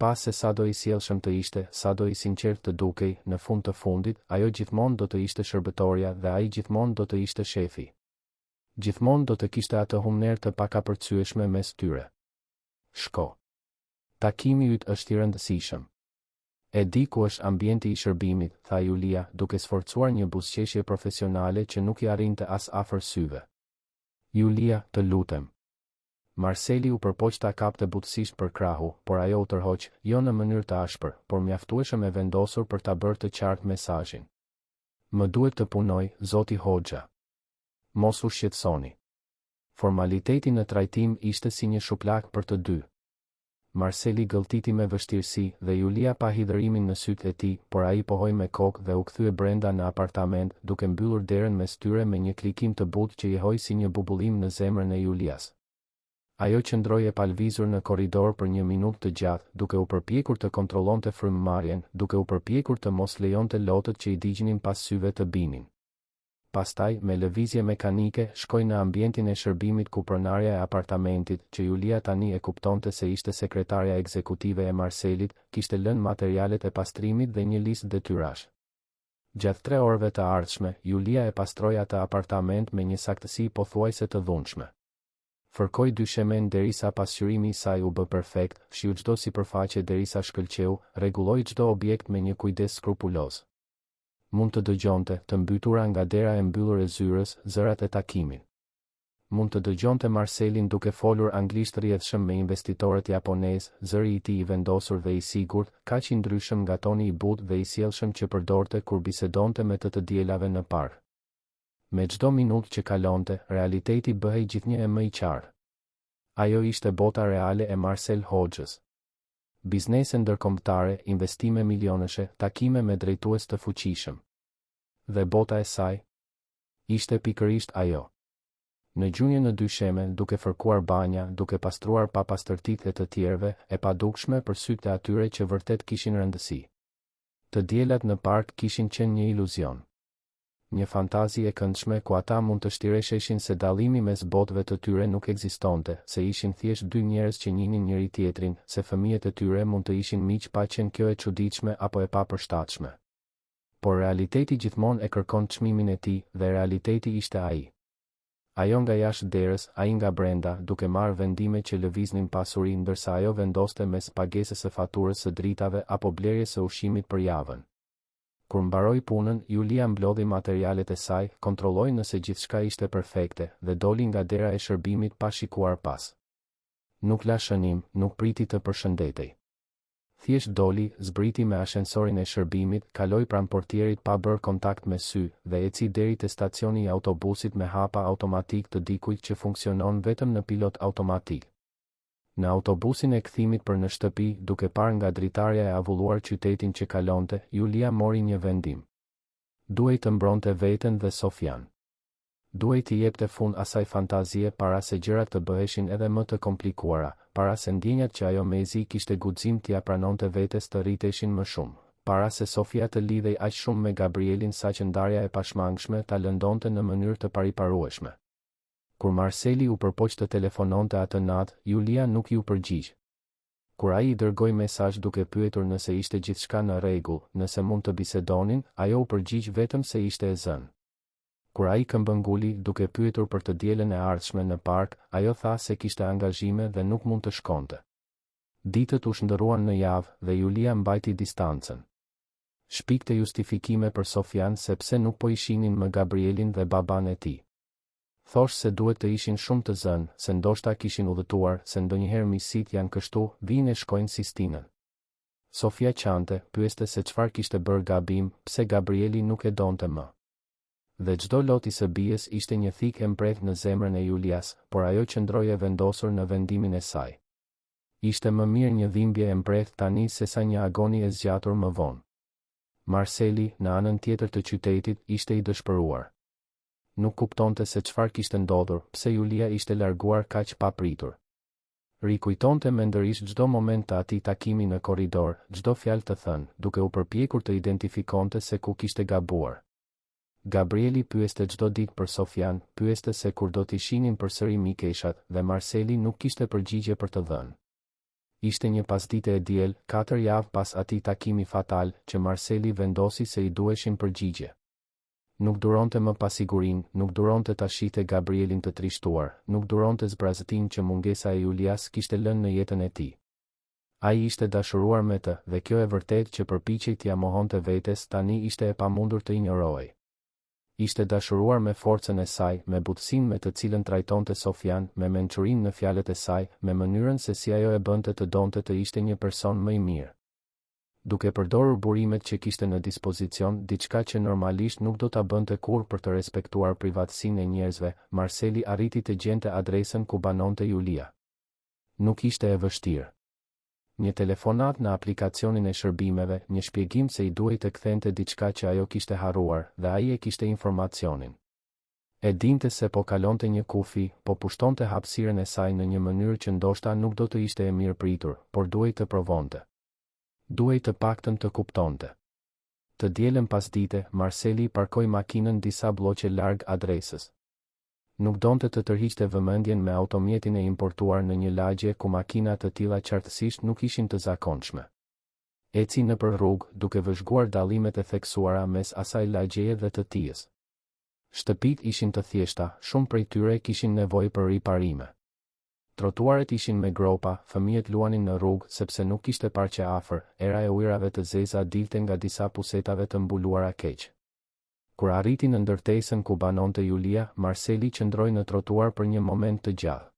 Pa se sado i sjellshëm të ishte, sado i sinqert të dukej, në fund të fundit, ajo gjithmonë do të ishte shërbëtorja dhe ai gjithmonë do të ishte shefi. Gjithmonë do të kishte atë humner të pakapërcyeshme mes tyre. Shko. Takimi yt është i rëndësishëm. E di ku është ambienti i shërbimit, tha Julia, duke sforcuar një buzëqeshje profesionale që nuk i arrinte as afër syve. Julia, të lutem. Marceli u përpoq ta kapte butësisht për krahu, por ajo u tërhoq, jo në mënyrë të ashpër, por mjaftueshëm e vendosur për ta bërë të qartë mesazhin. Më duhet të punoj, zoti Hoxha. Mos u shqetësoni. Formaliteti në trajtim ishte si një shuplak për të dy. Marceli gëlltiti me vështirësi dhe Julia pa hidhërimin në sytë e tij, por ai pohoi me kokë dhe u kthye brenda në apartament, duke mbyllur derën mes tyre me një klikim të butë që jehoi si një bubullim në zemrën e Julias. Ajo qëndroi e palvizur në korridor për një minutë të gjatë, duke u përpjekur të kontrollonte frymëmarrjen, duke u përpjekur të mos lejonte lotët që i digjnin pas syve të binin. Pastaj, me lëvizje mekanike, shkoi në ambientin e shërbimit ku pronarja e apartamentit, që Julia tani e kuptonte se ishte sekretarja ekzekutive e Marcelit, kishte lënë materialet e pastrimit dhe një listë detyrash. Gjatë 3 orëve të ardhshme, Julia e pastroi atë apartament me një saktësi pothuajse të dhunshme. Fërkoi dyshemen derisa pasqyrimi i saj u bë perfekt, fshiu çdo sipërfaqe derisa shkëlqeu, rregulloi çdo objekt me një kujdes skrupuloz. Mund të dëgjonte, të mbytura nga dera e mbyllur e zyrës, zërat e takimit. Mund të dëgjonte Marcelin duke folur anglisht rrjedhshëm me investitorët japonez, zëri i tij i vendosur dhe i sigurt, kaq i ndryshëm nga toni i butë dhe i sjellshëm që përdorte kur bisedonte me të dielave në park. Me çdo minutë që kalonte, realiteti bëhej gjithnjë e më i qartë. Ajo ishte bota reale e Marcel Hoxhës. Biznese ndërkombëtare, investime milionëshe, takime me drejtues të fuqishëm. Dhe bota e saj ishte pikërisht ajo. Në gjunjë në dysheme, duke fërkuar banja, duke pastruar pa pastërtitë e të tjerëve, e padukshme për sytë e atyre që vërtet kishin rëndësi. Të diellat në park kishin qenë një iluzion. Një fantazi e këndshme ku ata mund të shtiresheshin se dallimi mes botëve të tyre nuk ekzistonte, se ishin thjesht dy njerëz që njihnin njëri tjetrin, se fëmijët e tyre mund të ishin miq pa qenë kjo e çuditshme apo e papërshtatshme. Por realiteti gjithmonë e kërkon çmimin e tij, dhe realiteti ishte ai. Ajo nga jashtë derës, ai nga brenda, duke marrë vendime që lëviznin pasuri, ndërsa ajo vendoste mes pagesës së faturës së dritave apo blerjes së ushqimit për javën. Kur mbaroi punën, Julia mblodhi materialet e saj, kontrolloi nëse gjithçka ishte perfekte dhe doli nga dera e shërbimit pa shikuar pas. Nuk la shënim, nuk priti të përshëndetej. Thjesht doli, zbriti me ashensorin e shërbimit, kaloi pranë portierit pa bërë kontakt me sy dhe eci deri te stacioni i autobusit me hapa automatik të dikujt që funksionon vetëm në pilot automatik. Në autobusin e kthimit për në shtëpi, duke parë nga dritarja e avulluar qytetin që kalonte, Julia mori një vendim. Duhej të mbronte veten dhe Sofian. Duhej t'i jepte fund asaj fantazie para se gjërat të bëheshin edhe më të komplikuara, para se ndjenjat që ajo mezi kishte guxim t'ia pranonte vetes të rriteshin më shumë, para se Sofia të lidhej aq shumë me Gabrielin saqë ndarja e pashmangshme ta lëndonte në mënyrë të pariparueshme. Kur Marceli u përpoq të telefononte atë natë, Julia nuk ju përgjigj. Kur ai i dërgoi mesazh duke pyetur nëse ishte gjithçka në rregull, nëse mund të bisedonin, ajo u përgjigj vetëm se ishte e zënë. Kur ai këmbënguli duke pyetur për të dielën e ardhshme në park, ajo tha se kishte angazhime dhe nuk mund të shkonte. Ditët u shndërruan në javë dhe Julia mbajti distancën. Shpikte justifikime për Sofian sepse nuk po i shihnin më Gabrielin dhe baban e tij. Thosh se duhet të ishin shumë të zënë, se ndoshta kishin udhëtuar, se ndonjëherë miqësit janë kështu, vinë e shkojnë si stinën. Sofia qante, pyeste se çfarë kishte bërë gabim, pse Gabrieli nuk e donte më. Dhe çdo lot i së bijës ishte një thikë e mprehtë në zemrën e Julias, por ajo qëndroi e vendosur në vendimin e saj. Ishte më mirë një dhimbje e mprehtë tani sesa një agoni e zgjatur më vonë. Marceli, në anën tjetër të qytetit, ishte i dëshpëruar. Nuk kuptonte se çfarë kishte ndodhur, pse Julia ishte larguar kaq pa pritur. Rikujtonte mendërisht çdo moment të atij takimi në korridor, çdo fjalë të thënë, duke u përpjekur të identifikonte se ku kishte gabuar. Gabrieli pyeste çdo ditë për Sofian, pyeste se kur do t'i shihnin përsëri mikeshat, dhe Marceli nuk kishte përgjigje për të dhënë. Ishte një pasdite e diel, 4 javë pas atij takimi fatal, që Marceli vendosi se i duheshin përgjigje. Nuk duronte më pasigurin, nuk duronte ta shihte Gabrielin të trishtuar, nuk duronte zbrazëtin që mungesa e Julias kishte lënë në jetën e tij. Ai ishte dashuruar me të, dhe kjo e vërtet që përpiqej t'ia mohonte vetes tani ishte e pamundur të injorohej. Ishte dashuruar me forcën e saj, me butësinë me të cilën trajtonte Sofian, me mençurinë në fjalët e saj, me mënyrën se si ajo e bënte të donte të ishte një person më i mirë. Duke përdorur burimet që kishte në dispozicion, diçka që normalisht nuk do ta bënte kurrë për të respektuar privatësinë e njerëzve, Marceli arriti të gjente adresën ku banonte Julia. Nuk ishte e vështirë. Një telefonat në aplikacionin e shërbimeve, një shpjegim se i duhej të kthente diçka që ajo kishte harruar, dhe ai e kishte informacionin. E dinte se po kalonte një kufi, po pushtonte hapësirën e saj në një mënyrë që ndoshta nuk do të ishte e mirë pritur, por duhej të provonte. Duhej të paktën të kuptonte. Të dielën pasdite, Marceli parkoi makinën disa bloqe larg adresës. Nuk donte të tërhiqte vëmendjen me automjetin e importuar në një lagje ku makina të tilla qartësisht nuk ishin të zakonshme. Eci nëpër rrugë, duke vëzhguar dallimet e theksuara mes asaj lagjeje dhe të tijës. Shtëpitë ishin të thjeshta, shumë prej tyre kishin nevojë për riparime. Trotuaret ishin me gropa, fëmijët luanin në rrugë sepse nuk kishte parqe afër, era e ujrave të zeza dilte nga disa pusetave të mbuluara keq. Kur arriti në ndërtesën ku banonte Julia, Marceli qëndroi në trotuar për një moment të gjallë.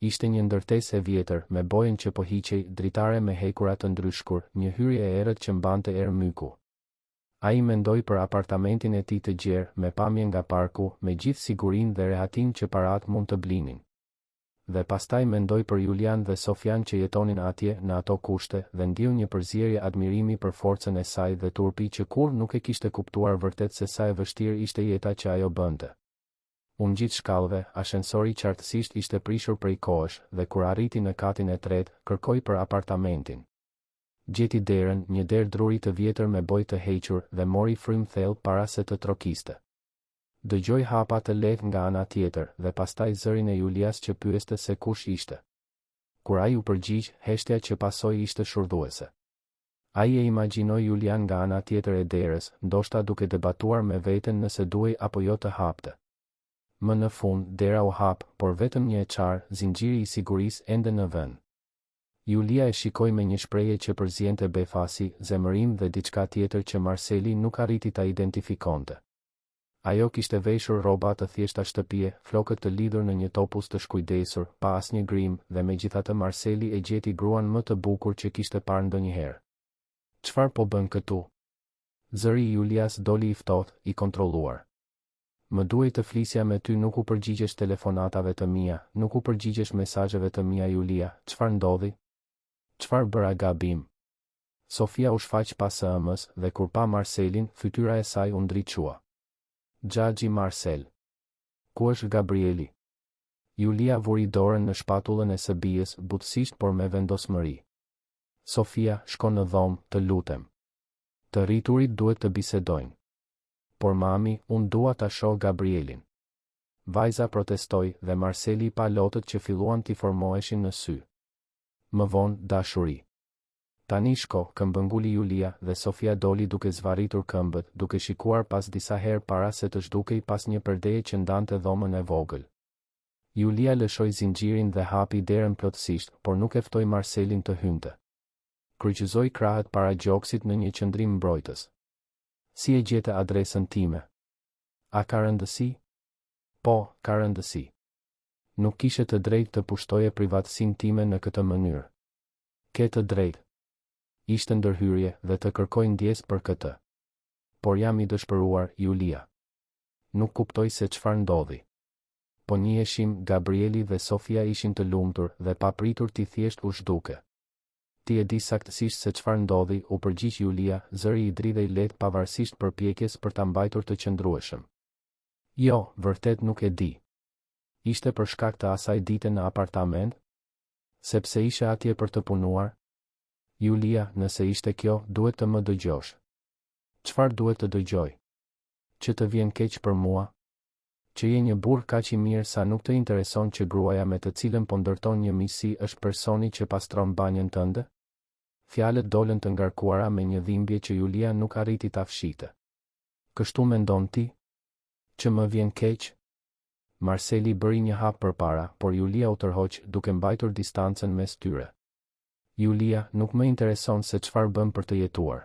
Ishte një ndërtesë e vjetër, me bojën që po hiqej, dritare me hekura të ndryshkur, një hyrje e errët që mbante erë myku. Ai mendoi për apartamentin e tij të gjerë, me pamje nga parku, me gjithë sigurinë dhe rehatin që parat mund të blinin. Dhe pastaj mendoi për Julian dhe Sofian që jetonin atje në ato kushte, dhe ndiu një përzierje admirimi për forcën e saj dhe turpi që kurrë nuk e kishte kuptuar vërtet se sa e vështirë ishte jeta që ajo bënte. U ngjit shkallëve, ashensori qartësisht ishte prishur prej kohësh, dhe kur arriti në katin e tretë, kërkoi për apartamentin. Gjeti derën, një derë druri të vjetër me bojë të hequr, dhe mori frymë thellë para se të trokiste. Dëgjoi hapa të lehtë nga ana tjetër, dhe pastaj zërin e Julias që pyeste se kush ishte. Kur ai u përgjigj, heshtja që pasoi ishte shurdhuese. Ai e imagjinoi Julian nga ana tjetër e derës, ndoshta duke debatuar me veten nëse duhej apo jo të hapte. Më në fund, dera u hap, por vetëm një e qarë, zinxhiri i sigurisë ende në vend. Julia e shikoi me një shprehje që përziente befasi, zemërim dhe diçka tjetër që Marceli nuk arriti ta identifikonte. Ajo kishte veshur rroba të thjeshta shtëpie, flokët të lidhur në një topuz të shkujdesur, pa asnjë grim, dhe megjithatë Marceli e gjeti gruan më të bukur që kishte parë ndonjëherë. Çfarë po bën këtu? Zëri i Julias doli i ftohtë, i kontrolluar. Më duhej të flisja me ty, nuk u përgjigjesh telefonatave të mia, nuk u përgjigjesh mesazheve të mia Julia, çfarë ndodhi? Çfarë bëra gabim? Sofia u shfaq pas së ëmës, dhe kur pa Marcelin, fytyra e saj u ndriçua. Xhaxhi Marcel. Ku është Gabrieli? Julia vuri dorën në shpatullën e së bijës, butësisht por me vendosmëri. Sofia, shko në dhomë, të lutem. Të rriturit duhet të bisedojnë. Por mami, unë dua ta shoh Gabrielin. Vajza protestoi dhe Marceli pa lotët që filluan t'i formoheshin në sy. Më vonë, dashuri. Tani shko, këmbënguli Julia dhe Sofia doli duke zvarritur këmbët, duke shikuar pas disa herë para se të zhdukej pas një përdeje që ndante dhomën e vogël. Julia lëshoi zinxhirin dhe hapi derën plotësisht, por nuk e ftoi Marcelin të hynte. Kryqëzoi krahët para gjoksit në një qendrim mbrojtës. Si e gjete adresën time? A ka rëndësi? Po, ka rëndësi. Nuk kishe të drejtë të pushtoje privatësinë time në këtë mënyrë. Ke të drejtë. Ishte ndërhyrje dhe të kërkoj ndjes për këtë. Por jam i dëshpëruar, Julia. Nuk kuptoj se çfarë ndodhi. Po njiheshim, Gabrieli dhe Sofia ishin të lumtur dhe papritur ti thjesht u zhduke. Ti e di saktësisht se çfarë ndodhi, u përgjigj Julia, zëri i dridhej lehtë pavarësisht përpjekjes për ta mbajtur të qëndrueshëm. Jo, vërtet nuk e di. Ishte për shkak të asaj dite në apartament? Sepse ishe atje për të punuar? Julia, nëse ishte kjo, duhet të më dëgjosh. Çfarë duhet të dëgjoj? Që të vjen keq për mua? Që je një burr kaq i mirë sa nuk të intereson që gruaja me të cilën po ndërton një miqësi është personi që pastron banjën tënde? Fjalët dolën të ngarkuara me një dhimbje që Julia nuk arriti ta fshite. Kështu mendon ti? Që më vjen keq? Marceli bëri një hap përpara, por Julia u tërhoq duke mbajtur distancën mes tyre. Julia, nuk më intereson se çfarë bën për të jetuar.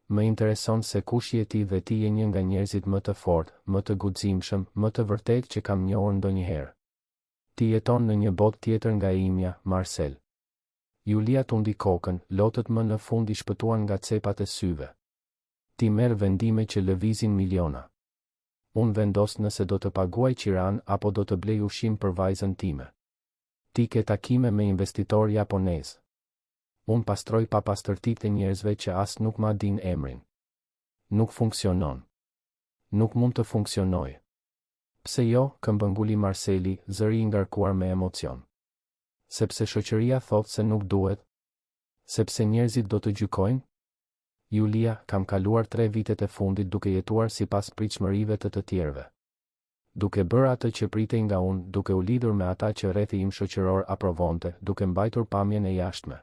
Më intereson se kush je ti dhe ti je një nga njerëzit më të fortë, më të guximshëm, më të vërtetë që kam njohur ndonjëherë. Ti jeton në një botë tjetër nga e imja, Marcel. Julia tundi kokën, lotët më në fund i shpëtuan nga cepat e syve. Ti merr vendime që lëvizin miliona. Unë vendos nëse do të paguaj qiran apo do të blej ushqim për vajzën time. Ti ke takime me investitor japonez. Unë pastroj pa pastërtitë e njerëzve që as nuk ma din emrin. Nuk funksionon. Nuk mund të funksionoj. Pse jo, këmbënguli Marceli, zëri i ngarkuar me emocion. Sepse shoqëria thotë se nuk duhet. Sepse njerëzit do të gjykojnë? Julia, kam kaluar 3 vitet e fundit duke jetuar sipas pritshmërive të tjerëve. Duke bërë atë që pritej nga unë, duke u lidhur me ata që rrethi im shoqëror aprovonte, duke mbajtur pamjen e jashtme.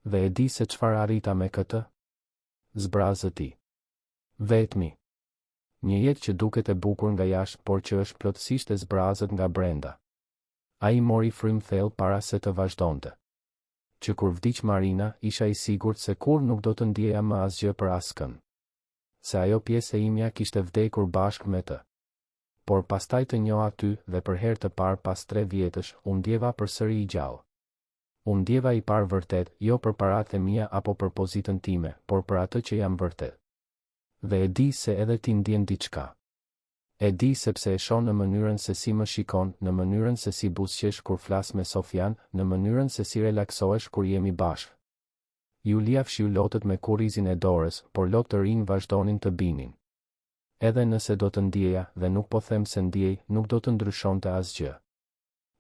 Dhe e di se çfarë arrita me këtë? Zbrazë ti. Vetmi. Një jetë që duket e bukur nga jashtë, por që është plotësisht e zbrazët nga brenda. Ai mori frym thellë para se të vazhdonte. Që kur vdiq Marina, isha i sigurt se kur nuk do të ndjeja më asgjë për askën. Se ajo pjesë e imja kishte vdekur bashkë me të. Por pastaj të njoha ty dhe për herë të parë pas 3 vjetësh, u ndjeva përsëri i gjallë. U ndjeva i parë vërtet, jo për paratë e mia apo për pozitën time, por për atë që jam vërtet. Dhe e di se edhe ti ndjen diçka. E di sepse e shoh në mënyrën se si më shikon, në mënyrën se si buzëqesh kur flas me Sofian, në mënyrën se si relaksohesh kur jemi bashkë. Julia fshiu lotët me kurrizin e dorës, por lotë të rinj vazhdonin të binin. Edhe nëse do të ndjeja, dhe nuk po them se ndjej, nuk do të ndryshonte asgjë.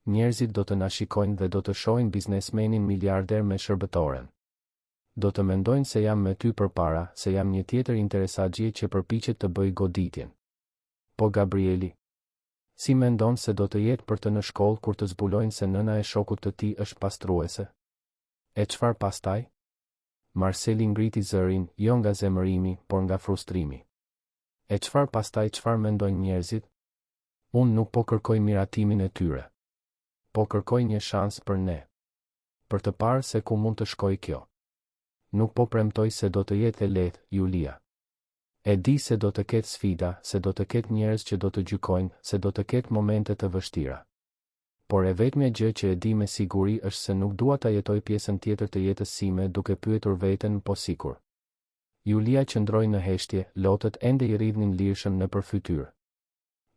Njerëzit do të na shikojnë dhe do të shohin biznesmenin miliarder me shërbëtoren. Do të mendojnë se jam me ty përpara, se jam një tjetër interesagjie që përpiqet të bëj goditjen. Po Gabrieli, si mendon se do të jetë për të në shkollë kur të zbulojnë se nëna e shokut të tij është pastruese? E çfarë pastaj? Marceli ngriti zërin, jo nga zemërimi, por nga frustrimi. E çfarë pastaj, çfarë mendojnë njerëzit? Unë nuk po kërkoj miratimin e tyre. Po kërkoj një shans për ne. Për të parë se ku mund të shkoj kjo. Nuk po premtoj se do të jetë e lehtë, Julia. E di se do të ketë sfida, se do të ketë njerëz që do të gjykojnë, se do të ketë momente të vështira. Por e vetmja gjë që e di me siguri është se nuk dua ta jetoj pjesën tjetër të jetës sime duke pyetur veten po sikur. Julia qëndroi në heshtje, lotët ende i rridhnin lirshëm nëpër fytyrë.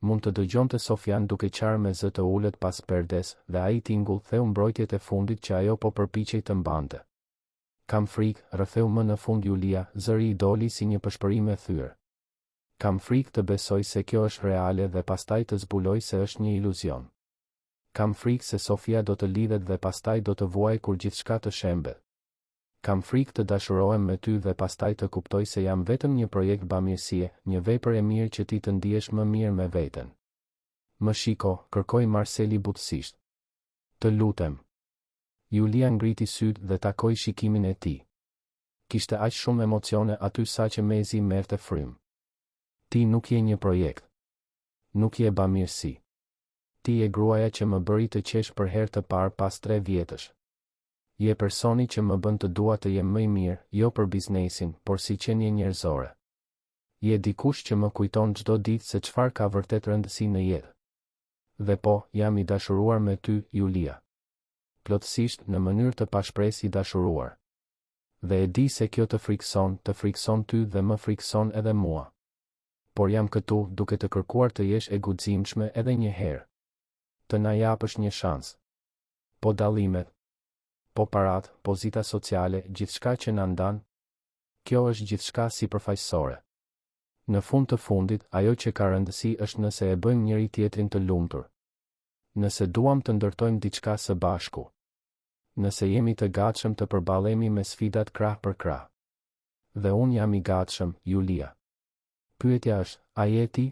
Mund të dëgjonte Sofian duke qarë me zë të ulët pas perdes, dhe ai tingull theu mbrojtjet e fundit që ajo po përpiqej të mbante. Kam frikë, rrëfeu më në fund Julia, zëri i doli si një pëshpërim e thyrë. Kam frikë të besoj se kjo është reale dhe pastaj të zbuloj se është një iluzion. Kam frikë se Sofia do të lidhet dhe pastaj do të vuaj kur gjithçka të shembet. Kam frikë të dashurohem me ty dhe pastaj të kuptoj se jam vetëm një projekt bamirësie, një vepër e mirë që ti të ndihesh më mirë me veten. Më shiko, kërkoi Marceli butësisht. Të lutem. Julia ngriti sytë dhe takoi shikimin e tij. kishte aq shumë emocione aty sa që mezi merrte frym. Ti nuk je një projekt. Nuk je bamirësi. Ti je gruaja që më bëri të qesh për herë të parë pas 3 vjetësh. Je personi që më bën të dua të jem më i mirë, jo për biznesin, por si qenie njerëzore. Je dikush që më kujton çdo ditë se çfarë ka vërtet rëndësi në jetë. Dhe po, jam i dashuruar me ty, Julia. Plotësisht në mënyrë të pashpresë i dashuruar. Dhe e di se kjo të frikson ty dhe më frikson edhe mua. Por jam këtu duke të kërkuar të jesh e guximshme edhe një herë. Të na japësh një shans. Po dallimet, po parat, pozita sociale, gjithçka që na ndan, kjo është gjithçka sipërfaqësore. Në fund të fundit, ajo që ka rëndësi është nëse e bëjmë njëri tjetrin të lumtur. Nëse duam të ndërtojmë diçka së bashku. Nëse jemi të gatshëm të përballemi me sfidat krah për krah. Dhe unë jam i gatshëm, Julia. Pyetja është, a je ti?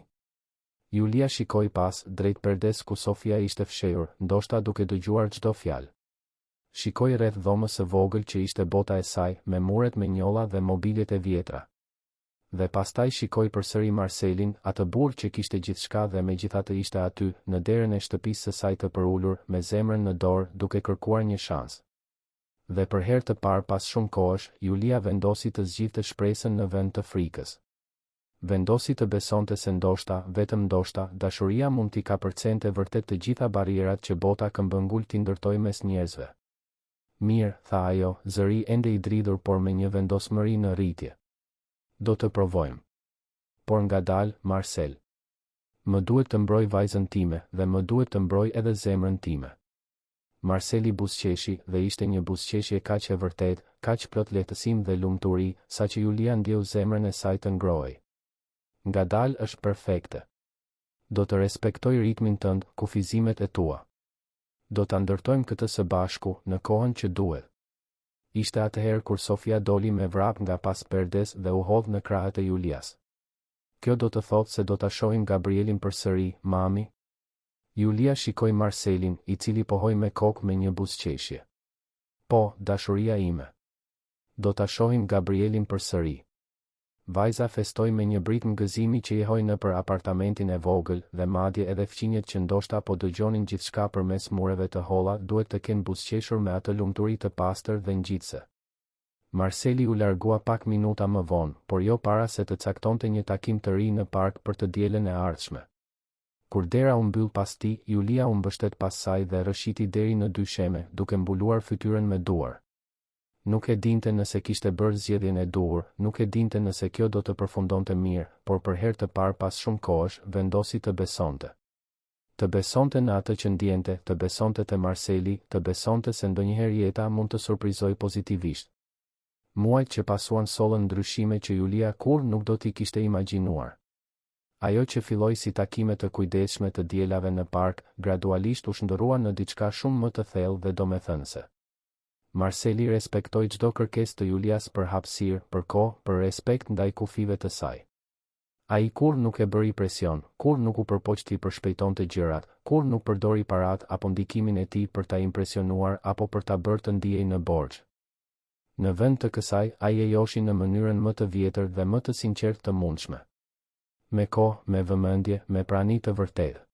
Julia shikoi pas, drejt perdes ku Sofia ishte fshehur, ndoshta duke dëgjuar çdo fjalë. Shikoi rreth dhomës së vogël që ishte bota e saj, me muret me njolla dhe mobiljet e vjetra. Dhe pastaj shikoi përsëri Marcelin, atë burr që kishte gjithçka dhe megjithatë ishte aty, në derën e shtëpisë së saj të përulur, me zemrën në dorë, duke kërkuar një shans. Dhe për herë të parë pas shumë kohësh, Julia vendosi të zgjidhte shpresën në vend të frikës. Vendosi të besonte se ndoshta, vetëm ndoshta, dashuria mund t'i kapërcente vërtet të gjitha barierat që bota këmbëngul t'i ndërtoi mes njerëzve. Mirë, tha ajo, zëri ende i dridhur por me një vendosmëri në rritje. Do të provojmë. Por ngadalë, Marcel. Më duhet të mbroj vajzën time dhe më duhet të mbroj edhe zemrën time. Marceli buzëqeshi dhe ishte një buzëqeshje kaq e vërtet, kaq plot lehtësim dhe lumturi, saqë Julia ndjeu zemrën e saj të ngrohej. Ngadalë është perfekte. Do të respektoj ritmin tënd, kufizimet e tua. Do ta ndërtojmë këtë së bashku, në kohën që duhet. Ishte atëherë kur Sofia doli me vrap nga pas perdes dhe u hodh në krahët e Julias. Kjo do të thotë se do ta shohim Gabrielin përsëri, mami? Julia shikoi Marcelin, i cili pohoi me kokë me një buzëqeshje. Po, dashuria ime. Do ta shohim Gabrielin përsëri. Vajza festoi me një britm gëzimi që jehoi nëpër apartamentin e vogël dhe madje edhe fqinjet që ndoshta po dëgjonin gjithçka përmes mureve të holla duhet të kenë buzëqeshur me atë lumturi të pastër dhe ngjitse. Marceli u largua pak minuta më vonë, por jo para se të caktonte një takim të ri në park për të dielën e ardhshme. Kur dera u mbyll pas tij, Julia u mbështet pas saj dhe rrëshiti deri në dysheme, duke mbuluar fytyrën me duar. Nuk e dinte nëse kishte bërë zgjedhjen e duhur, nuk e dinte nëse kjo do të përfundonte mirë, por për herë të parë pas shumë kohësh, vendosi të besonte. Të besonte në atë që ndjente, të besonte te Marceli, të besonte se ndonjëherë jeta mund të surprizojë pozitivisht. Muajt që pasuan sollën ndryshime që Julia kur nuk do t'i kishte imagjinuar. Ajo që filloi si takime të kujdesshme të dielave në park, gradualisht u shndërrua në diçka shumë më të thellë dhe domethënëse. Marceli respektoi çdo kërkesë të Julias për hapësirë, për kohë, për respekt ndaj kufive të saj. Ai kur nuk e bëri presion, kur nuk u përpoqti për shpejtonte gjërat, kur nuk përdori parat apo ndikimin e tij për ta impresionuar apo për ta bërë të ndihej në borxh. Në vend të kësaj, ai e joshi në mënyrën më të vjetër dhe më të sinqertë të mundshme. Me kohë, me vëmendje, me prani të vërtetë.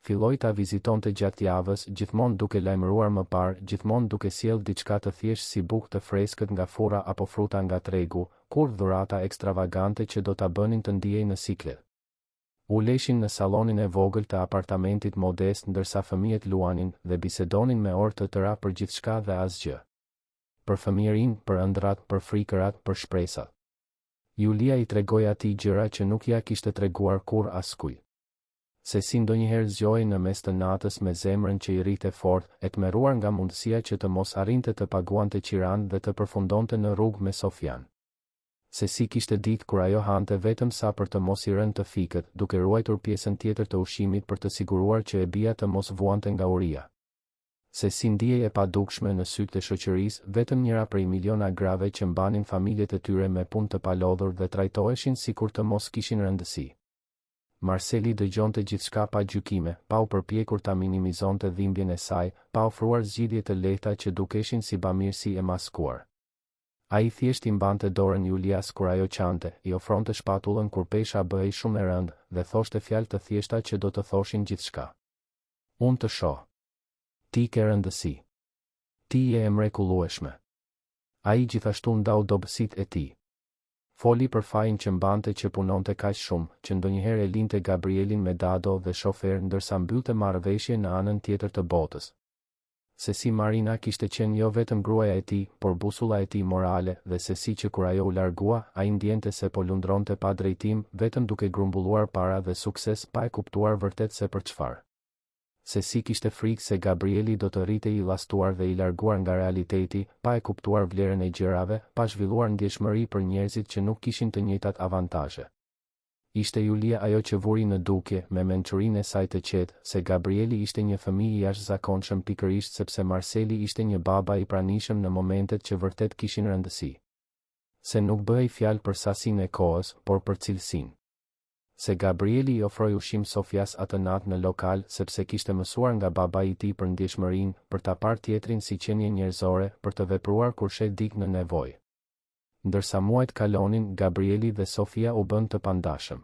Filloi ta vizitonte gjatë javës, gjithmonë duke lajmëruar më parë, gjithmonë duke sjellë diçka të thjeshtë si bukë të freskët nga furra apo fruta nga tregu, kur dhurata ekstravagante që do ta bënin të ndihej në siklet. U leshin në sallonin e vogël të apartamentit modest ndërsa fëmijët luanin dhe bisedonin me orë të tëra për gjithçka dhe asgjë. Për fëmijërinë, për ëndrat, për frikërat, për shpresat. Julia i tregoi atij gjëra që nuk ja kishte treguar kur askujt. Se si ndonjëherë zgjohej në mes të natës me zemrën që i rrite fort, e tmerruar nga mundësia që të mos arrinte të paguante qiran dhe të përfundonte në rrugë me Sofian. Se si kishte ditë kur ajo hante vetëm sa për të mos i rënë të fikët, duke ruajtur pjesën tjetër të ushqimit për të siguruar që e bija të mos vuante nga uria. Se si ndjej e padukshme në sytë e shoqërisë, vetëm njëra prej miliona grave që mbanin familjet e tyre me punë të palodhur dhe trajtoheshin sikur të mos kishin rëndësi. Marceli dëgjonte gjithçka pa gjykime, pa u përpjekur ta minimizonte dhimbjen e saj, pa ofruar zgjidhje të lehta që dukeshin si bamirësi e maskuar. Ai thjesht I mbante dorën Julias kur ajo qante, I ofronte shpatullën kur pesha bëhej shumë e rëndë dhe thoshte fjalë të thjeshta që do të thoshin gjithçka. Unë të shoh. Ti ke rëndësi. Ti je e mrekullueshme. Ai gjithashtu ndau dobësitë e tij. Foli për fajin që mbante që punonte kaq shumë, që ndonjëherë e linte Gabrielin me dado dhe shofer ndërsa mbyllte marrëveshje në anën tjetër të botës. Se si Marina kishte qenë jo vetëm gruaja e tij, por busulla e tij morale, dhe se si që kur ajo u largua, ai ndjente se po lundronte pa drejtim, vetëm duke grumbulluar para dhe sukses pa e kuptuar vërtet se për çfarë. Se si kishte frikë se Gabrieli do të rritej I llastuar dhe I larguar nga realiteti, pa e kuptuar vlerën e gjërave, pa zhvilluar ndjeshmëri për njerëzit që nuk kishin të njëjtat avantazhe. Ishte Julia ajo që vuri në dukje, me mençurinë e saj të qetë, se Gabrieli ishte një fëmijë I jashtëzakonshëm pikërisht sepse Marceli ishte një baba I pranishëm në momentet që vërtet kishin rëndësi. Se nuk bëhej fjalë për sasinë e kohës, por për cilësinë. Se Gabrieli I ofroi ushqim Sofias atë natë në lokal sepse kishte mësuar nga babai I tij për ndjeshmërinë, për ta parë tjetrin si qenie njerëzore, për të vepruar kur sheh dik në nevojë. Ndërsa muajt kalonin, Gabrieli dhe Sofia u bën të pandashëm.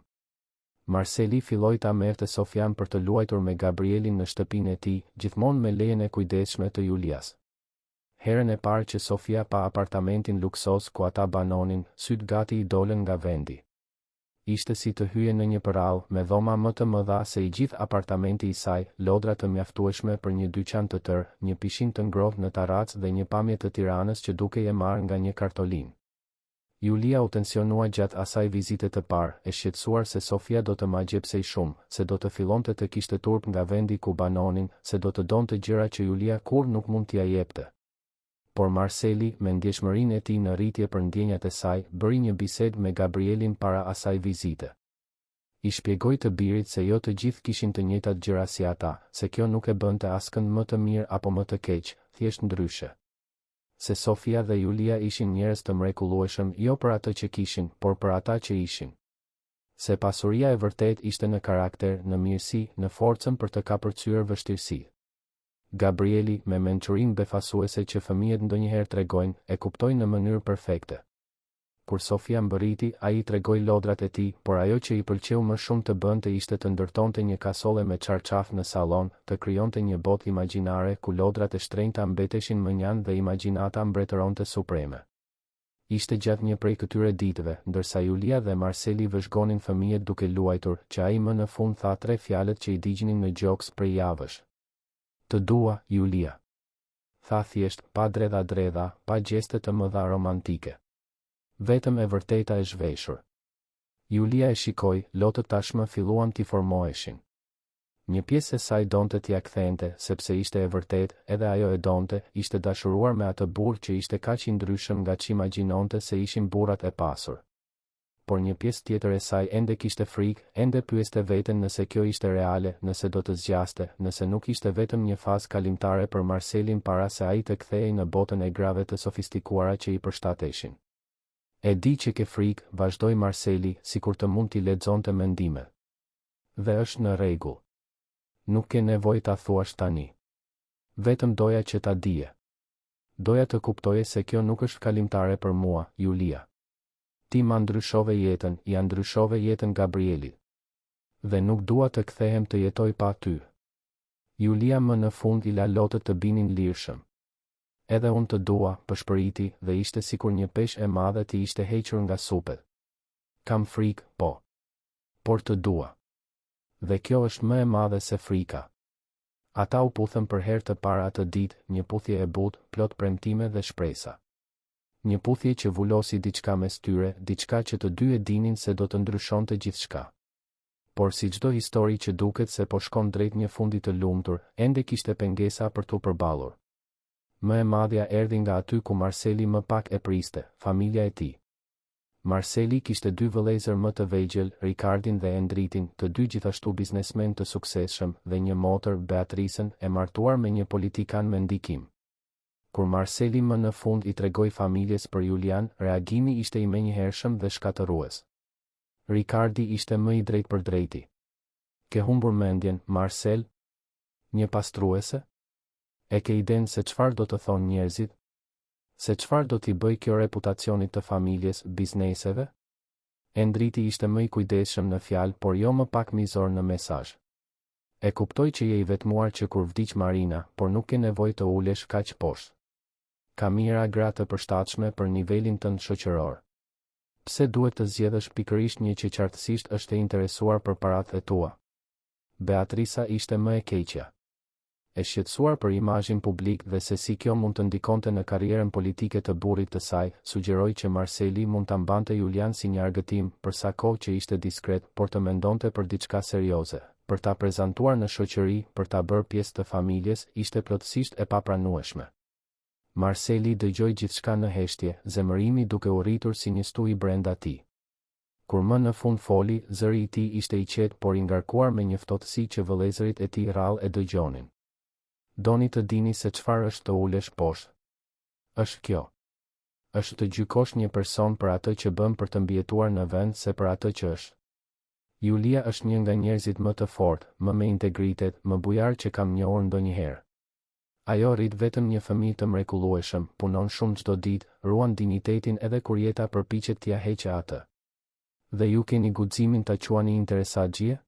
Marceli filloi ta merrte Sofian për të luajtur me Gabrielin në shtëpinë e tij, gjithmonë me lejen e kujdesshme të Julias. Herën e parë që Sofia pa apartamentin luksos ku ata banonin, syt gati I dolën nga vendi. Ishte si të hyje në një përrall, me dhoma më të mëdha se I gjithë apartamenti I saj, lodra të mjaftueshme për një dyqan të tërë, një pishin të ngrohtë në Tarac dhe një pamje të Tiranës që dukej e marrë nga një kartolinë. Julia u tensionua gjatë asaj vizite të parë, e shqetësuar se Sofia do të magjepsej shumë, se do të fillonte të kishte turp nga vendi ku banonin, se do të donte gjëra që Julia kur nuk mund t'ia jepte. Por Marceli, me ndjeshmërinë e tij në rritje për ndjenjat e saj, bëri një bisedë me Gabrielin para asaj vizite. I shpjegoi të birit se jo të gjithë kishin të njëjtat gjëra si ata, se kjo nuk e bënte askënd më të mirë apo më të keq, thjesht ndryshe. Se Sofia dhe Julia ishin njerëz të mrekullueshëm jo për atë që kishin, por për ata që ishin. Se pasuria e vërtet ishte në karakter, në mirësi, në forcën për të kapërcyer vështirësi. Gabrieli, me mençurinë befasuese që fëmijët ndonjëherë tregojnë, e kuptoi në mënyrë perfekte. Kur Sofia mbërriti, ai tregoi lodrat e tij, por ajo që I pëlqeu më shumë të bënte ishte të ndërtonte një kasole me çarçaf në sallon, të krijonte një botë imagjinare ku lodrat e shtrenjta mbeteshin mënjan dhe imagjinata mbretëronte supreme. Ishte gjatë një prej këtyre ditëve, ndërsa Julia dhe Marceli vëzhgonin fëmijët duke luajtur, që ai më në fund tha 3 fjalët që I digjnin në gjoks prej javësh. Të dua, Julia. Tha thjesht, pa dredha, pa gjeste të mëdha romantike. Vetëm e vërteta e zhveshur. Julia e shikoi, lotët tashmë filluan t'i formoheshin. Një pjesë e saj donte t'ia kthente, sepse ishte e vërtet, edhe ajo e donte, ishte dashuruar me atë burr që ishte kaq I ndryshëm nga ç'imagjinonte se ishin burrat e pasur. Por një pjesë tjetër e saj ende kishte frikë, ende pyeste veten nëse kjo ishte reale, nëse do të zgjaste, nëse nuk ishte vetëm një fazë kalimtare për Marcelin para se ai të kthehej në botën e grave të sofistikuara që I përshtateshin. E di që ke frikë, vazhdoi Marceli, sikur të mund t'i lexonte mendimet. Dhe është në rregull. Nuk ke nevojë ta thuash tani. Vetëm doja që ta dije. Doja të kuptoje se kjo nuk është kalimtare për mua, Julia. Ti ma ndryshove jetën, ja ndryshove jetën Gabrielit. Dhe nuk dua të kthehem të jetoj pa ty. Julia më në fund I la lotët të binin lirshëm. Edhe unë të dua, përshpëriti, dhe ishte sikur një peshë e madhe t'i ishte hequr nga supet. Kam frikë, po. Por të dua. Dhe kjo është më e madhe se frika. Ata u puthën për herë të para atë ditë, një puthje e butë, plot premtime dhe shpresa. Një puthje që vulosi diçka mes tyre, diçka që të dy e dinin se do të ndryshonte gjithçka. Por si çdo histori që duket se po shkon drejt një fundi të lumtur, ende kishte pengesa për t'u përballur. Më e madhja erdhi nga aty ku Marceli më pak e priste, familja e tij. Marceli kishte 2 vëllezër më të vegjël, Ricardin dhe Endritin, të dy gjithashtu biznesmen të suksesshëm, dhe një motër, Beatricën, e martuar me një politikan me ndikim. Kur Marceli më në fund I tregoi familjes për Julian, reagimi ishte I menjëhershëm dhe shkatërues. Ricardi ishte më I drejt për drejti. Ke humbur mendjen, Marcel? Një pastruese? E ke idenë se çfarë do të thonë njerëzit? Se çfarë do t'i bëj kjo reputacionit të familjes, bizneseve? Endriti ishte më i kujdesshëm në fjalë, por jo më pak mizor në mesazh. E kuptoj që je i vetmuar që kur vdiq Marina, por nuk ke nevojë të ulesh kaq poshtë. Ka mira gra të përshtatshme për nivelin tënd shoqëror. Pse duhet të zgjedhësh pikërisht një që qartësisht është e interesuar për paratë e tua? Beatrisa ishte më e keqja. E shqetësuar për imazhin publik dhe se si kjo mund të ndikonte në karrierën politike të burrit të saj, sugjeroi që Marseli mund ta mbante Julian si një argëtim, për sa kohë që ishte diskret, por të mendonte për diçka serioze, për ta prezantuar në shoqëri, për ta bërë pjesë të familjes, ishte plotësisht e papranueshme. Marseli dëgjoi gjithçka në heshtje, zemërimi duke u rritur si një stu i brenda tij. Kur më në fund foli, zëri i tij ishte i qetë por i ngarkuar me një ftohtësi që vëllezërit e tij rrallë e dëgjonin. Doni të dini se çfarë është të ulesh poshtë? Është kjo. Është të gjykosh një person për atë që bën për të mbijetuar në vend se për atë që është. Julia është një nga njerëzit më të fortë, më me integritet, më bujar që kam njohur ndonjëherë. Ajo rrit vetëm një fëmijë të mrekullueshëm, punon shumë çdo ditë, ruan dinjitetin edhe kur jeta përpiqet t'ia heqë atë. Dhe ju keni guximin ta quani interesagjie?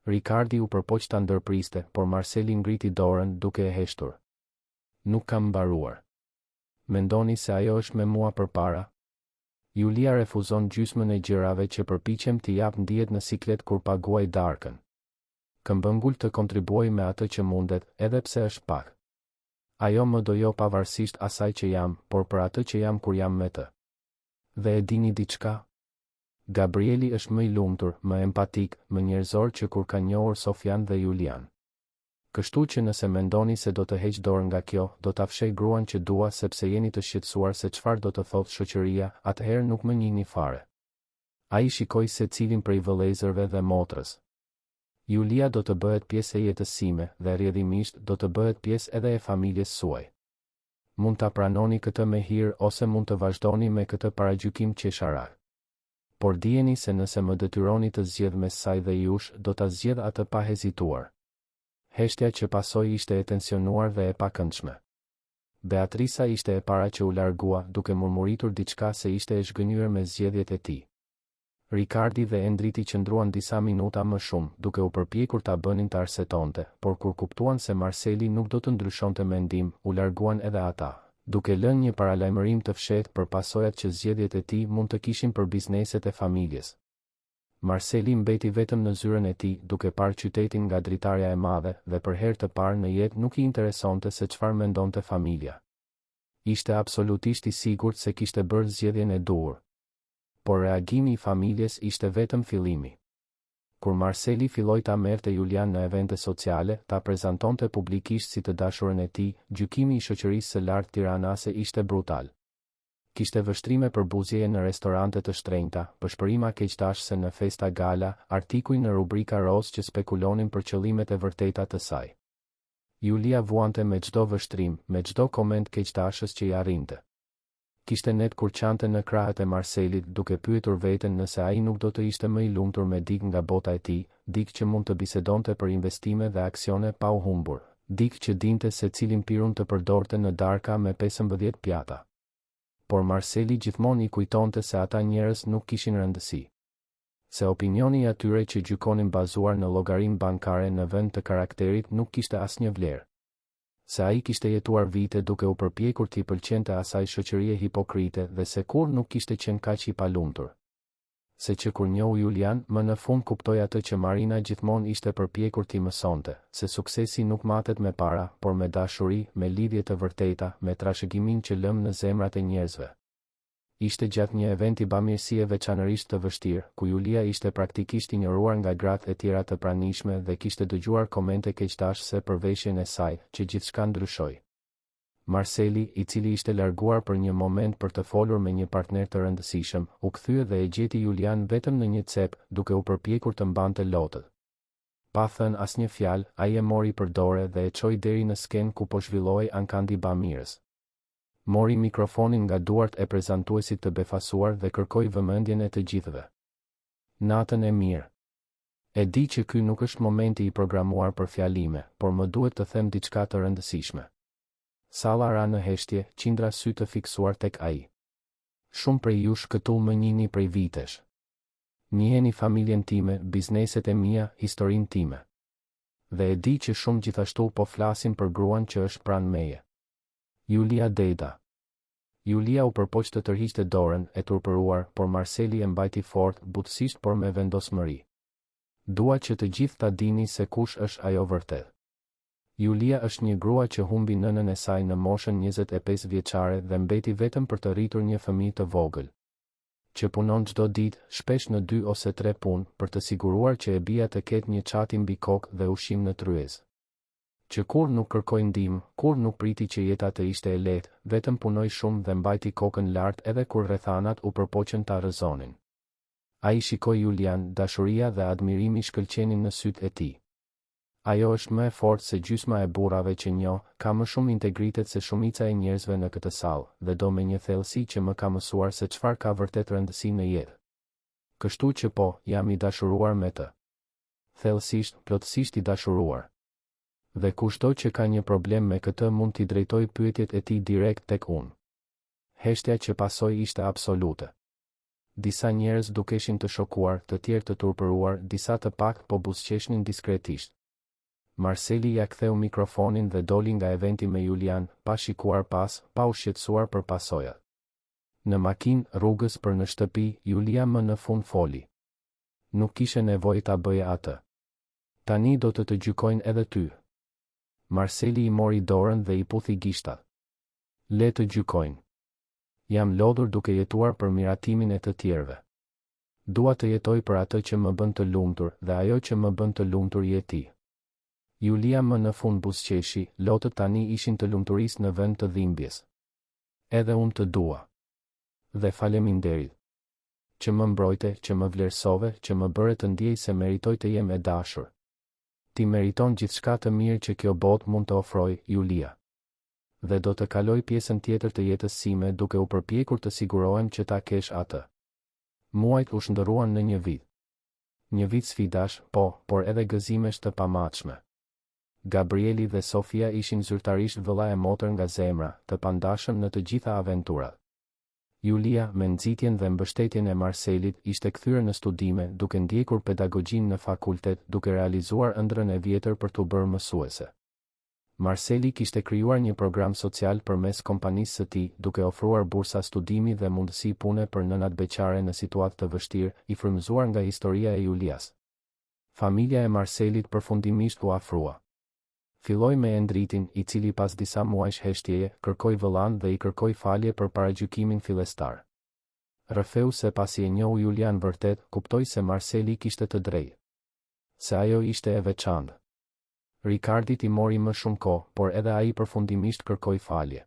Ricardi u përpoq ta ndërpriste, por Marseli ngriti dorën duke e heshtur. Nuk kam mbaruar. Mendoni se ajo është me mua përpara? Julia refuzon gjysmën e gjërave që përpiqem t'i jap ndihet në siklet kur paguaj darkën. Këmbëngull të kontribuoj me atë që mundet, edhe pse është pak. Ajo më dojo pavarësisht asaj që jam, por për atë që jam kur jam me të. Dhe e dini diçka? Gabrieli është më i lumtur, më empatik, më njerëzor që kur ka njohur Sofian dhe Julian. Kështu që nëse mendoni se do të heq dorë nga kjo, do ta fshej gruan që dua sepse jeni të shqetësuar se çfarë do të thotë shoqëria, atëherë nuk më njihni fare. Ai shikoi secilin prej vëllezërve dhe motrës. Julia do të bëhet pjesë e jetës sime dhe rrjedhimisht do të bëhet pjesë edhe e familjes suaj. Mund ta pranoni këtë me hir ose mund të vazhdoni me këtë paragjykim qesharak. Por dijeni se nëse më detyroni të zgjedh mes saj dhe jush, do ta zgjedh atë pa hezituar. Heshtja që pasoi ishte e tensionuar dhe e pakëndshme. Beatrisa ishte e para që u largua, duke murmuritur diçka se ishte e zhgënjur me zgjedhjet e tij. Ricardi dhe Endriti qëndruan disa minuta më shumë, duke u përpjekur ta bënin të arsetonte, por kur kuptuan se Marseli nuk do të ndryshonte mendim, u larguan edhe ata, duke lënë një paralajmërim të fshehtë për pasojat që zgjedhjet e tij mund të kishin për bizneset e familjes. Marseli mbeti vetëm në zyrën e tij, duke parë qytetin nga dritarja e madhe, dhe për herë të parë në jetë nuk i interesonte se çfarë mendonte familja. Ishte absolutisht i sigurt se kishte bërë zgjedhjen e duhur. Por reagimi i familjes ishte vetëm fillimi. Kur Marseli filloi ta merrte Julian në evente sociale, ta prezantonte publikisht si të dashurën e tij, gjykimi i shoqërisë së lartë tiranase ishte brutal. Kishte vështrime për buzjeje në restorante të shtrenjta, pëshpërima keqdashëse në festa gala, artikuj në rubrika roz që spekulonin për qëllimet e vërteta të saj. Julia vuante me çdo vështrim, me çdo koment keqdashës që i arrinte. Kishte net kur qante në krahët e Marselit, duke pyetur veten nëse ai nuk do të ishte më i lumtur me dik nga bota e tij, dik që mund të bisedonte për investime dhe aksione pa u humbur, dik që dinte se cilin pirun të përdorte në darka me 15 pjata. Por Marseli gjithmonë i kujtonte se ata njerëz nuk kishin rëndësi. Se opinioni i atyre që gjykonin bazuar në llogarinë bankare në vend të karakterit nuk kishte asnjë vlerë. Se ai kishte jetuar vite duke u përpjekur t'i pëlqente asaj shoqërie hipokrite dhe se kur nuk kishte qenë kaq i palumtur. Se që kur njohu Julian, më në fund kuptoi atë që Marina gjithmonë ishte përpjekur t'i mësonte, se suksesi nuk matet me para, por me dashuri, me lidhje të vërteta, me trashëgimin që lëm në zemrat e njerëzve. Ishte gjatë një eventi bamirësie veçanërisht të vështirë, ku Julia ishte praktikisht injoruar nga gratë e tjera të pranishme dhe kishte dëgjuar komente keqdashëse për veshjen e saj, që gjithçka ndryshoi. Marseli, i cili ishte larguar për një moment për të folur me një partner të rëndësishëm, u kthye dhe e gjeti Julian vetëm në një cep, duke u përpjekur të mbante lotët. Pa thënë asnjë fjalë, ai e mori për dorë dhe e çoi deri në skenë ku po zhvillohej ankandi bamirës. Mori mikrofonin nga duart e prezantuesit të befasuar dhe kërkoi vëmendjen e të gjithëve. Natën e mirë. E di që ky nuk është momenti i programuar për fjalime, por më duhet të them diçka të rëndësishme. Salla ra në heshtje, qindra sy të fiksuar tek ai. Shumë prej jush këtu më njihni prej vitesh. Njiheni familjen time, bizneset e mia, historinë time. Dhe e di që shumë gjithashtu po flasin për gruan që është pranë meje. Julia Deda. Julia u përpoq të tërhiqte dorën e turpëruar, por Marseli e mbajti fort, butësisht por me vendosmëri. Dua që të gjithë ta dini se kush është ajo vërtet. Julia është një grua që humbi nënën e saj në moshën 25 vjeçare dhe mbeti vetëm për të rritur një fëmijë të vogël. Që punon çdo ditë, shpesh në 2 ose 3 punë, për të siguruar që e bia të ketë një çati mbi kokë dhe ushqim në tryezë. Që kur nuk kërkoi ndihmë, kur nuk priti që jeta të ishte e lehtë, vetëm punoi shumë dhe mbajti kokën lart edhe kur rrethanat u përpoqën ta rrëzonin. Ai shikoi Julian, dashuria dhe admirimi shkëlqenin në sytë e tij. Ajo është më e fortë se gjysma e burrave që njoh, ka më shumë integritet se shumica e njerëzve në këtë sallë, dhe do me një thellësi që më ka mësuar se çfarë ka vërtet rëndësi në jetë. Kështu që po, jam i dashuruar me të. Thellësisht, plotësisht i dashuruar. Dhe kushdo që ka një problem me këtë mund t'i drejtoj pyetjet e tij direkt tek unë. Heshtja që pasoi ishte absolute. Disa njerëz dukeshin të shokuar, të tjerë të turpëruar, disa të pak po buzëqeshnin diskretisht. Marseli ja ktheu mikrofonin dhe doli nga eventi me Julian, pa shikuar pas, pa u shqetësuar për pasojat. Në makinë, rrugës për në shtëpi, Julia më në fund foli. Nuk kishe nevojë ta bëje atë. Tani do të gjykojnë edhe ty. Marseli i mori dorën dhe i puthi gishtat. Le të gjykojnë. Jam lodhur duke jetuar për miratimin e të tjerëve. Dua të jetoj për atë që më bën të lumtur dhe ajo që më bën të lumtur je ti. Julia më në fund buzëqeshi, lotët tani ishin të lumturisë në vend të dhimbjes. Edhe unë të dua. Dhe faleminderit. Që më mbrojte, që më vlerësove, që më bëre të ndjej se meritoj të jem e dashur. Ti meriton gjithçka të mirë që kjo botë mund të ofrojë, Julia. Dhe do të kaloj pjesën tjetër të jetës sime duke u përpjekur të sigurohem që ta kesh atë. Muajt u shndërruan në një vit. Një vit sfidash, po, por edhe gëzimesh të pamatshme. Gabrieli dhe Sofia ishin zyrtarisht vëlla e motër nga zemra, të pandashëm në të gjitha aventurat. Julia, me nxitjen dhe mbështetjen e Marselit, ishte kthyer në studime, duke ndjekur pedagogjinë në fakultet, duke realizuar ëndrrën e vjetër për t'u bërë mësuese. Marseli kishte krijuar një program social përmes kompanisë së tij, duke ofruar bursa studimi dhe mundësi pune për nënat beqare në situatë të vështirë, i frymëzuar nga historia e Julias. Familja e Marselit përfundimisht u afrua. Filloi me Endritin, i cili pas disa muajsh heshtjeje, kërkoi vëllan dhe i kërkoi falje për paragjykimin fillestar. Rrëfeu se pasi e njohu Julian vërtet, kuptoi se Marseli kishte të drejtë. Se ajo ishte e veçantë. Ricardit i mori më shumë kohë, por edhe ai përfundimisht kërkoi falje.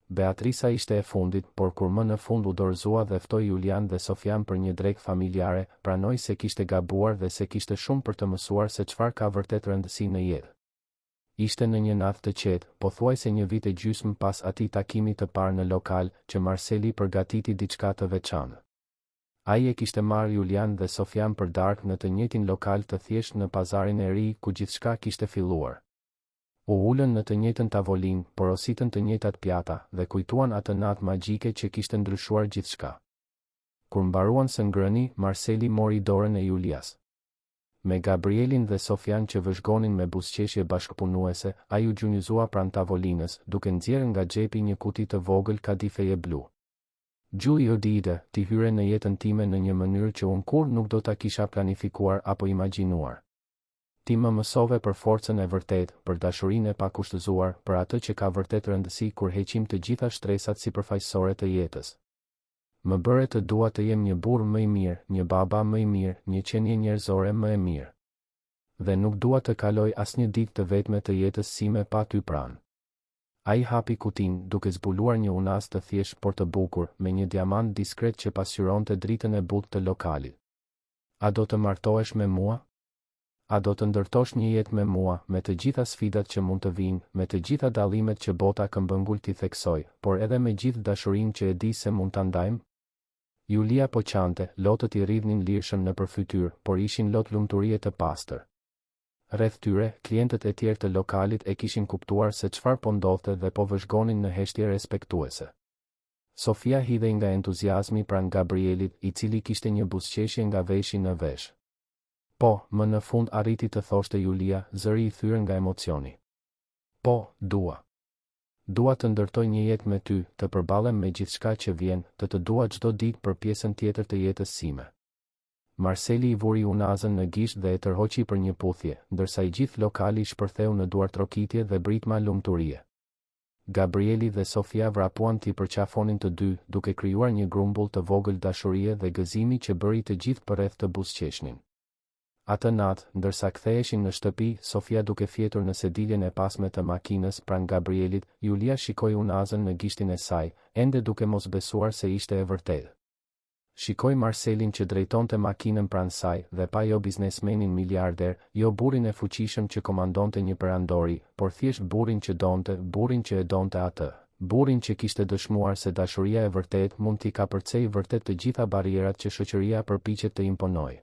Beatrisa ishte e fundit, por kur më në fund u dorëzua dhe ftoi Julian dhe Sofian për një drekë familjare, pranoi se kishte gabuar dhe se kishte shumë për të mësuar se çfarë ka vërtet rëndësi në jetë. Ishte në një natë të qetë, pothuajse një vit e gjysmë pas atij takimi të parë në lokal, që Marseli përgatiti diçka të veçantë. Ai e kishte marrë Julian dhe Sofian për darkë në të njëjtin lokal të thjeshtë në pazarin e ri, ku gjithçka kishte filluar. U ulën në të njëjtën tavolinë, porositën të njëjtat pjata dhe kujtuan atë natë magjike që kishte ndryshuar gjithçka. Kur mbaruan së ngrëni, Marseli mori dorën e Julias. Me Gabrielin dhe Sofian që vëzhgonin me buzëqeshje bashkëpunuese, ai u gjunjëzua pranë tavolinës, duke nxjerrë nga xhepi një kuti të vogël kadifeje blu. Gjujo dide, ti hyre në jetën time në një mënyrë që unë kur nuk do ta kisha planifikuar apo imagjinuar. Ti më mësove për forcën e vërtet, për dashurinë e pakushtëzuar, për atë që ka vërtet rëndësi kur heqim të gjitha shtresat sipërfaqësore të jetës. Më bëre të dua të jem një burr më i mirë, një baba më i mirë, një qenie njerëzore më e mirë. Dhe nuk dua të kaloj asnjë ditë të vetme të jetës sime pa ty pranë. Ai hapi kutinë, duke zbuluar një unas të thjeshtë por të bukur, me një diamant diskret që pasqyronte dritën e butë të lokalit. A do të martohesh me mua? A do të ndërtosh një jetë me mua, me të gjitha sfidat që mund të vinë, me të gjitha dallimet që bota këmbëngul t'i theksoj, por edhe me gjithë dashurinë që e di se mund ta ndajmë? Julia po qante, lotët i rridhnin lirshëm në përfytyr, por ishin lot lumturie të pastër. Rreth tyre, klientët e tjerë të lokalit e kishin kuptuar se çfarë po ndodhte dhe po vëzhgonin në heshtje respektuese. Sofia hidhej nga entuziazmi pranë Gabrielit, i cili kishte një buzëqeshje nga veshi në vesh. Po, më në fund arriti të thoshte Julia, zëri i thyer nga emocioni. Po, dua. Dua të ndërtoj një jetë me ty, të përballem me gjithçka që vjen, të dua çdo ditë për pjesën tjetër të jetës sime. Marceli i vuri unazën në gisht dhe e tërhoqi për një puthje, ndërsa i gjithë lokali shpërtheu në duartrokitje dhe britma lumturie. Gabrieli dhe Sofia vrapuan t'i përqafonin të dy, duke krijuar një grumbull të vogël dashurie dhe gëzimi që bëri të gjithë përreth të buzëqeshnin. Atë natë, ndërsa ktheheshin në shtëpi, Sofia duke fjetur në sediljen e pasme të makinës pranë Gabrielit, Julia shikoi unazën në gishtin e saj, ende duke mos besuar se ishte e vërtetë. Shikoi Marcelin që drejtonte makinën pranë saj dhe pa jo biznesmenin miliarder, jo burrin e fuqishëm që komandonte një perandori, por thjesht burrin që e donte atë. Burrin që kishte dëshmuar se dashuria e vërtet mund t'i kapërcej vërtet të gjitha barierat që shoqëria përpiqet të imponojë.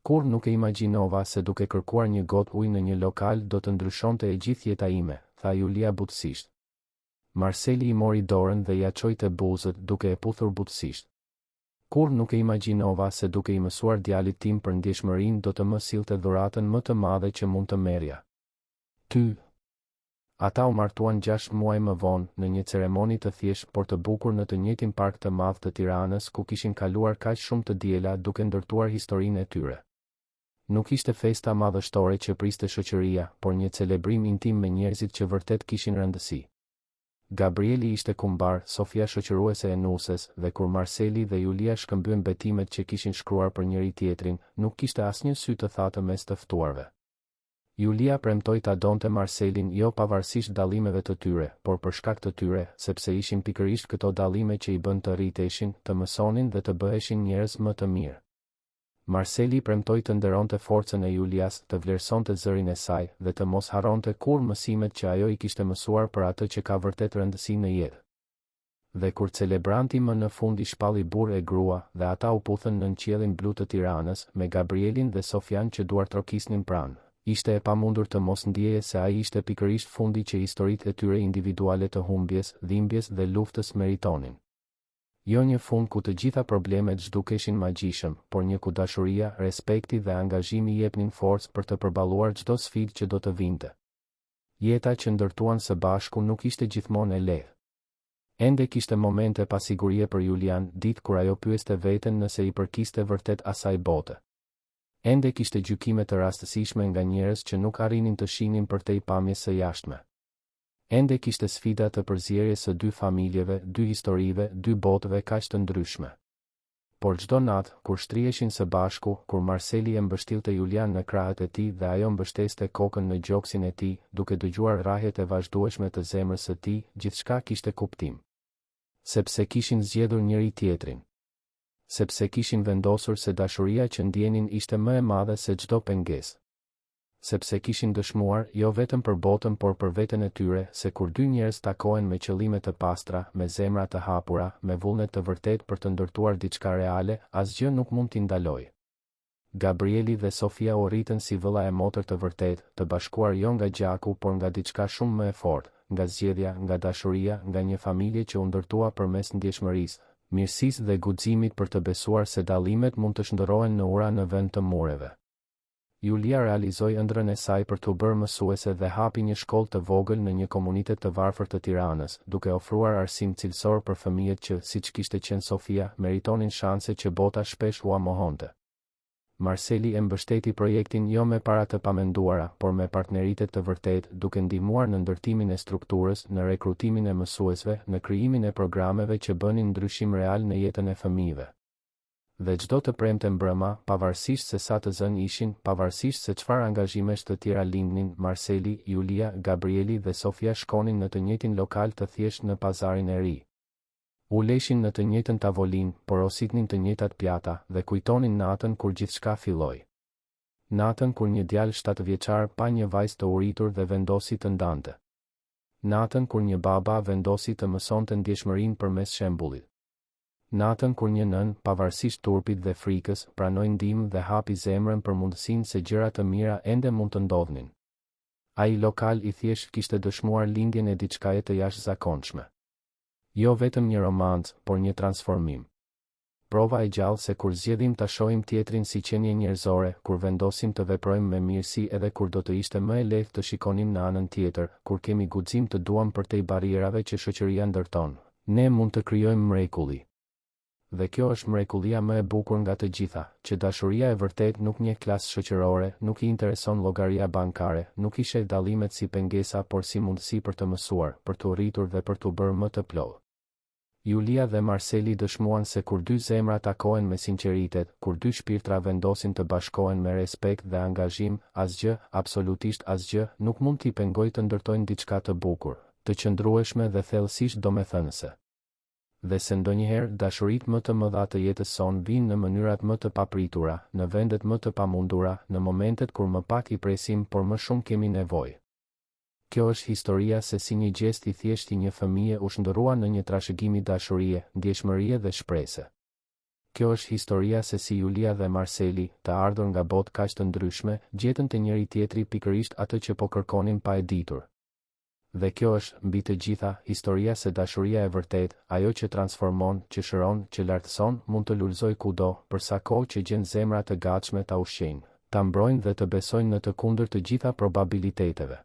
Kur nuk e imagjinova se duke kërkuar një gotë ujë në një lokal do të ndryshonte e gjithë jeta ime, tha Julia butësisht. Marceli i mori dorën dhe ja çoi te buzët duke e puthur butësisht. Kur nuk e imagjinova se duke i mësuar djalit tim për ndjeshmërinë do të më sillte dhuratën më të madhe që mund të merrja. Ty. Ata u martuan 6 muaj më vonë, në një ceremoni të thjeshtë por të bukur në të njëjtin park të madh të Tiranës ku kishin kaluar kaq shumë të diela duke ndërtuar historinë e tyre. Nuk ishte festa madhështore që priste shoqëria, por një celebrim intim me njerëzit që vërtet kishin rëndësi. Gabrieli ishte kumbar, Sofia shoqëruese e nuses, dhe kur Marceli dhe Julia shkëmbyen betimet që kishin shkruar për njëri tjetrin, nuk kishte asnjë sy të thatë mes të ftuarve. Julia premtoi ta donte Marcelin jo pavarësisht dallimeve të tyre, por për shkak të tyre, sepse ishin pikërisht këto dallime që i bën të rriteshin, të mësonin dhe të bëheshin njerëz më të mirë. Marceli premtoi të nderonte forcën e Julias, të vlerësonte zërin e saj dhe të mos harronte kurrë mësimet që ajo i kishte mësuar për atë që ka vërtet rëndësi në jetë. Dhe kur celebranti më në fund i shpalli burr e grua dhe ata u puthën nën qiellin blu të Tiranës me Gabrielin dhe Sofian që duartrokisnin pranë, ishte e pamundur të mos ndjeje se ai ishte pikërisht fundi që historitë e tyre individuale të humbjes, dhimbjes dhe luftës meritonin. Jo një fund ku të gjitha problemet zhdukeshin magjishëm, por një ku dashuria, respekti dhe angazhimi jepnin forcë për të përballuar çdo sfidë që do të vinte. Jeta që ndërtuan së bashku nuk ishte gjithmonë e lehtë. Ende kishte momente pasigurie për Julian, ditë kur ajo pyeste veten nëse i përkiste vërtet asaj bote. Ende kishte gjykime të rastësishme nga njerëz që nuk arrinin të shihnin përtej pamjes së jashtme. Ende kishte sfida të përzierjes së dy familjeve, dy historive, dy botëve kaq të ndryshme. Por çdo natë, kur shtriheshin së bashku, kur Marceli e mbështillte Julian në krahët e tij dhe ajo mbështeste kokën në gjoksin e tij, duke dëgjuar rrahjet e vazhdueshme të zemrës së tij, gjithçka kishte kuptim. Sepse kishin zgjedhur njëri tjetrin. Sepse kishin vendosur se dashuria që ndjenin ishte më e madhe se çdo pengesë. Sepse kishin dëshmuar, jo vetëm për botën por për veten e tyre, se kur dy njerëz takohen me qëllime të pastra, me zemra të hapura, me vullnet të vërtet për të ndërtuar diçka reale, asgjë nuk mund t'i ndalojë. Gabrieli dhe Sofia u rritën si vëlla e motër të vërtet, të bashkuar jo nga gjaku por nga diçka shumë më e fortë, nga zgjedhja, nga dashuria, nga një familje që u ndërtua përmes ndjeshmërisë, mirësisë dhe guximit për të besuar se dallimet mund të shndërrohen në ura në vend të mureve. Julia realizoi ëndrrën e saj për t'u bërë mësuese dhe hapi një shkollë të vogël në një komunitet të varfër të Tiranës, duke ofruar arsim cilësor për fëmijët që, siç kishte qenë Sofia, meritonin shanse që bota shpesh ua mohonte. Marceli e mbështeti projektin jo me para të pamenduara, por me partneritet të vërtet, duke ndihmuar në ndërtimin e strukturës, në rekrutimin e mësuesve, në krijimin e programeve që bënin ndryshim real në jetën e fëmijëve. Dhe çdo të premte mbrëma, pavarësisht se sa të zënë ishin, pavarësisht se çfarë angazhimesh të tjera lindnin, Marceli, Julia, Gabrieli dhe Sofia shkonin në të njëjtin lokal të thjeshtë në pazarin e ri. U leshin në të njëjtën tavolinë, porositnin të njëjtat pjata dhe kujtonin natën kur gjithçka filloi. Natën kur një djalë 7 vjeçar pa një vajzë të uritur dhe vendosi të ndante. Natën kur një baba vendosi të mësonte ndjeshmërinë përmes shembullit. Natën kur një nën, pavarësisht turpit dhe frikës, pranoi ndihmë dhe hapi zemrën për mundësinë se gjëra të mira ende mund të ndodhnin. Ai lokal i thjesht kishte dëshmuar lindjen e diçkaje të jashtëzakonshme. Jo vetëm një romancë, por një transformim. Prova e gjallë se kur zgjedhim ta shohim tjetrin si qenie njerëzore, kur vendosim të veprojmë me mirësi edhe kur do të ishte më e lehtë të shikonim në anën tjetër, kur kemi guxim të duam përtej barrierave që shoqëria ndërton, ne mund të krijojmë mrekulli. Dhe kjo është mrekullia më e bukur nga të gjitha, që dashuria e vërtet nuk njeh klasë shoqërore, nuk I intereson llogaria bankare, nuk I sheh dallimet si pengesa por si mundësi për të mësuar, për të rritur dhe për të bërë më të plotë. Julia dhe Marceli dëshmuan se kur dy zemra takohen me sinqeritet, kur dy shpirtra vendosin të bashkohen me respekt dhe angazhim, asgjë, absolutisht asgjë, nuk mund t'i pengojë të ndërtojnë diçka të bukur, të qëndrueshme dhe thellësisht domethënëse. Dhe se ndonjëherë dashuritë më të mëdha të jetës sonë vijnë në mënyrat më të papritura, në vendet më të pamundura, në momentet kur më pak I presim por më shumë kemi nevojë. Kjo është historia se si një gjest I thjeshtë I një fëmije u shndërrua në një trashëgimi dashurie, ndjeshmërie dhe shprese. Kjo është historia se si Julia dhe Marceli, të ardhur nga botë kaq të ndryshme, gjetën te njëri tjetri pikërisht atë që po kërkonin pa e ditur. Dhe kjo është, mbi të gjitha, historia se dashuria e vërtet, ajo që transformon, që shëron, që lartëson, mund të lulëzoj kudo, për sa kohë që gjen zemra të gatshme ta ushqejnë, ta mbrojnë dhe të besojnë në të kundërt të gjitha probabiliteteve.